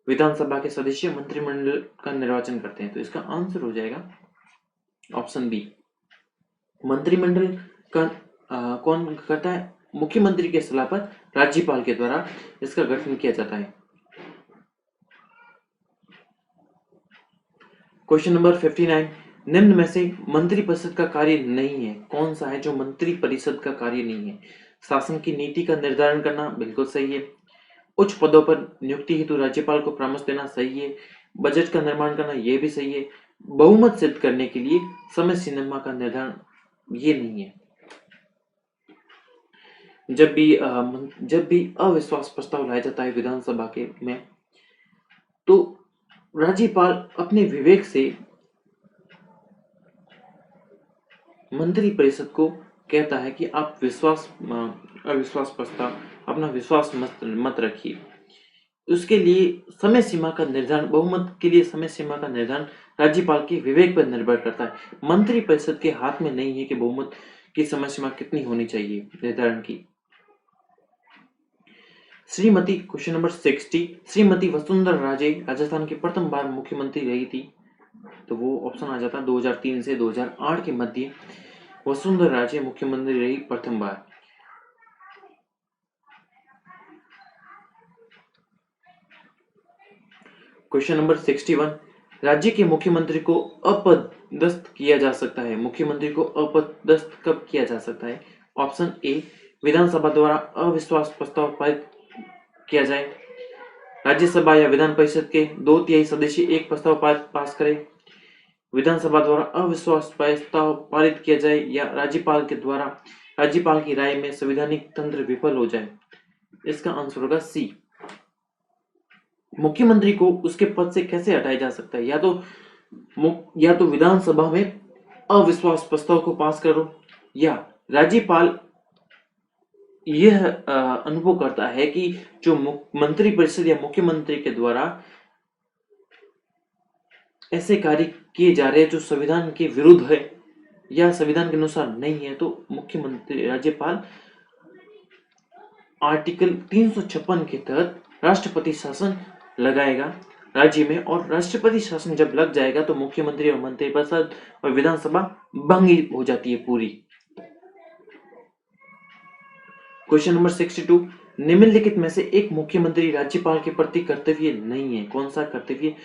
विधानसभा के सदस्य मंत्रिमंडल का निर्वाचन करते हैं। तो इसका आंसर हो जाएगा ऑप्शन बी, मंत्रिमंडल का कौन करता है? मुख्यमंत्री के सलाह पर राज्यपाल के द्वारा इसका गठन किया जाता है। क्वेश्चन नंबर 59, निम्न में से मंत्री परिषद का कार्य नहीं है, कौन सा है जो मंत्री परिषद का कार्य नहीं है? शासन की नीति का निर्धारण करना, बिल्कुल सही है। उच्च पदों पर नियुक्ति हेतु राज्यपाल को परामर्श देना, सही है। बजट का निर्माण करना, यह भी सही है। बहुमत सिद्ध करने के लिए समय सीमा का निर्धारण, ये नहीं है। जब भी अविश्वास प्रस्ताव लाया जाता है विधानसभा के में, राज्यपाल अपने विवेक से मंत्री परिषद को कहता है कि आप अविश्वास प्रस्ताव अपना विश्वास मत रखिए। उसके लिए समय सीमा का निर्धारण, बहुमत के लिए समय सीमा का निर्धारण राज्यपाल के विवेक पर निर्भर करता है। मंत्री परिषद के हाथ में नहीं है कि बहुमत की समय सीमा कितनी होनी चाहिए निर्धारण की। श्रीमती क्वेश्चन नंबर 60, श्रीमती वसुंधरा राजे राजस्थान की प्रथम बार मुख्यमंत्री रही थी, तो वो ऑप्शन आ जाता है 2003 से 2008 के मध्य वसुंधरा राजे मुख्यमंत्री रही प्रथम बार। क्वेश्चन नंबर 61, राज्य के मुख्यमंत्री को अपदस्थ किया जा सकता है। मुख्यमंत्री को अपदस्थ कब किया जा सकता है? ऑप्शन ए, विधानसभा द्वारा अविश्वास प्रस्ताव पारित किया जाए, राज्यसभा या विधान परिषद के 2/3 सदस्य एक प्रस्ताव पास करें, विधानसभा द्वारा अविश्वास प्रस्ताव पारित किया जाए, या राज्यपाल की राय में संवैधानिक तंत्र विफल हो जाए। इसका आंसर होगा सी। मुख्यमंत्री को उसके पद से कैसे हटाया जा सकता है? या तो विधानसभा में अविश्वास प्रस्ताव को पास करो, या राज्यपाल यह अनुभव करता है कि जो मंत्री परिषद या मुख्यमंत्री के द्वारा ऐसे कार्य किए जा रहे हैं जो संविधान के विरुद्ध है या संविधान के अनुसार नहीं है, तो राज्यपाल आर्टिकल 356 के तहत राष्ट्रपति शासन लगाएगा राज्य में, और राष्ट्रपति शासन जब लग जाएगा तो मुख्यमंत्री और मंत्रिपरिषद और विधानसभा भंग हो जाती है पूरी। क्वेश्चन नंबर 62, निम्नलिखित में से एक मुख्यमंत्री राज्यपाल के प्रति कर्तव्य नहीं है। कौन सा कर्तव्य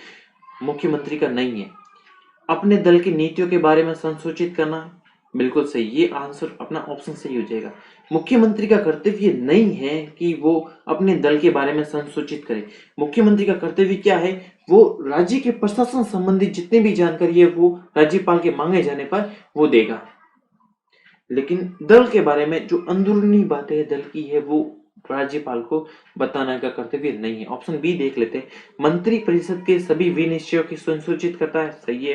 मुख्यमंत्री का नहीं है? अपने दल की नीतियों के बारे में संसूचित करना, बिल्कुल सही, ये आंसर अपना ऑप्शन सही हो जाएगा। मुख्यमंत्री का कर्तव्य नहीं है कि वो अपने दल के बारे में संसूचित करे। मुख्यमंत्री का कर्तव्य क्या है? वो राज्य के प्रशासन संबंधी जितनी भी जानकारी है वो राज्यपाल के मांगे जाने पर वो देगा, लेकिन दल के बारे में जो अंदरूनी बातें दल की है वो राज्यपाल को बताने का कर्तव्य नहीं है। ऑप्शन बी देख लेते हैं, मंत्री परिषद के सभी विनिश्चयों की संसूचित करता है, सही है।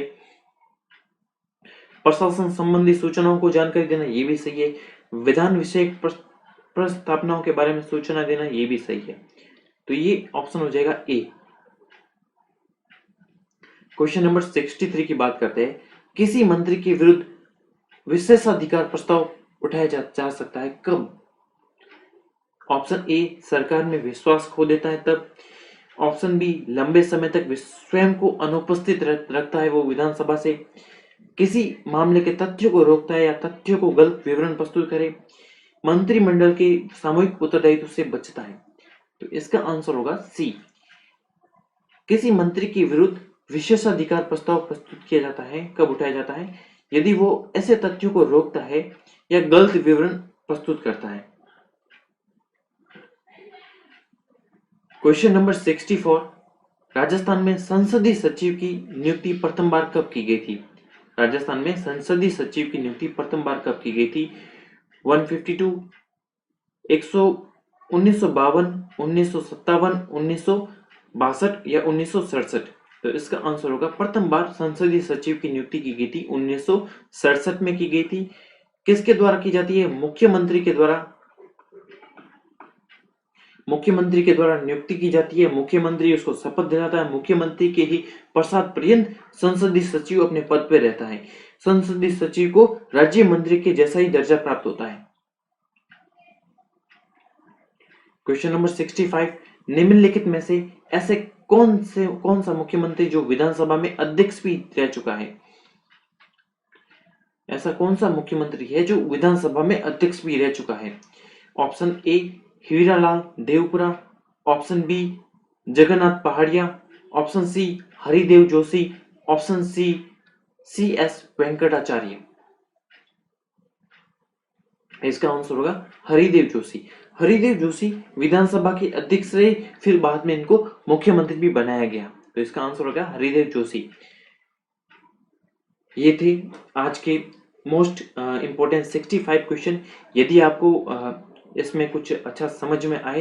प्रशासन संबंधी सूचनाओं को जानकारी देना, ये भी सही है। विधान विषय प्रस्तावनाओं के बारे में सूचना देना, ये भी सही है। तो ये ऑप्शन हो जाएगा ए। क्वेश्चन नंबर 63 की बात करते हैं, किसी मंत्री के विरुद्ध विशेषाधिकार प्रस्ताव उठाया जा सकता है कब? ऑप्शन ए, सरकार में विश्वास खो देता है तब। ऑप्शन बी, लंबे समय तक स्वयं को अनुपस्थित रखता है वो विधानसभा से, किसी मामले के तथ्यों को रोकता है या तथ्यों को गलत विवरण प्रस्तुत करे, मंत्रिमंडल के सामूहिक उत्तरदायित्व से बचता है। तो इसका आंसर होगा सी, किसी मंत्री के विरुद्ध विशेषाधिकार प्रस्ताव प्रस्तुत किया जाता है कब उठाया जाता है? यदि वो ऐसे तथ्यों को रोकता है या गलत विवरण प्रस्तुत करता है। क्वेश्चन नंबर 64, राजस्थान में संसदीय सचिव की नियुक्ति प्रथम बार कब की गई थी? राजस्थान में संसदीय सचिव की नियुक्ति प्रथम बार कब की गई थी? 152, 1952, 1957, 1962 या 1967? तो इसका आंसर होगा प्रथम बार संसदीय सचिव की नियुक्ति की गई थी 1967 में की गई थी। किसके द्वारा की जाती है? मुख्यमंत्री के द्वारा नियुक्ति की जाती है। मुख्यमंत्री उसको शपथ दिलाता है, मुख्यमंत्री के ही प्रसाद पर्यंत संसदीय सचिव अपने पद पर रहता है। संसदीय सचिव को राज्य मंत्री के जैसा ही दर्जा प्राप्त होता है। क्वेश्चन नंबर 65, निम्नलिखित में से ऐसे कौन सा मुख्यमंत्री जो विधानसभा में अध्यक्ष भी रह चुका है? ऐसा कौन सा मुख्यमंत्री है जो विधानसभा में अध्यक्ष भी रह चुका है? Option A, Hiralal Devpura, option B, Jagannath Pahadia, option C, Haridev Joshi, option C S Venkatachari. इसका आंसर होगा हरिदेव जोशी। हरिदेव जोशी विधानसभा के अध्यक्ष रहे, फिर बाद में इनको मुख्यमंत्री भी बनाया गया, तो इसका आंसर होगा हरिदेव जोशी। ये थे आज के मोस्ट इंपोर्टेंट 65 क्वेश्चन। यदि आपको इसमें कुछ अच्छा समझ में आए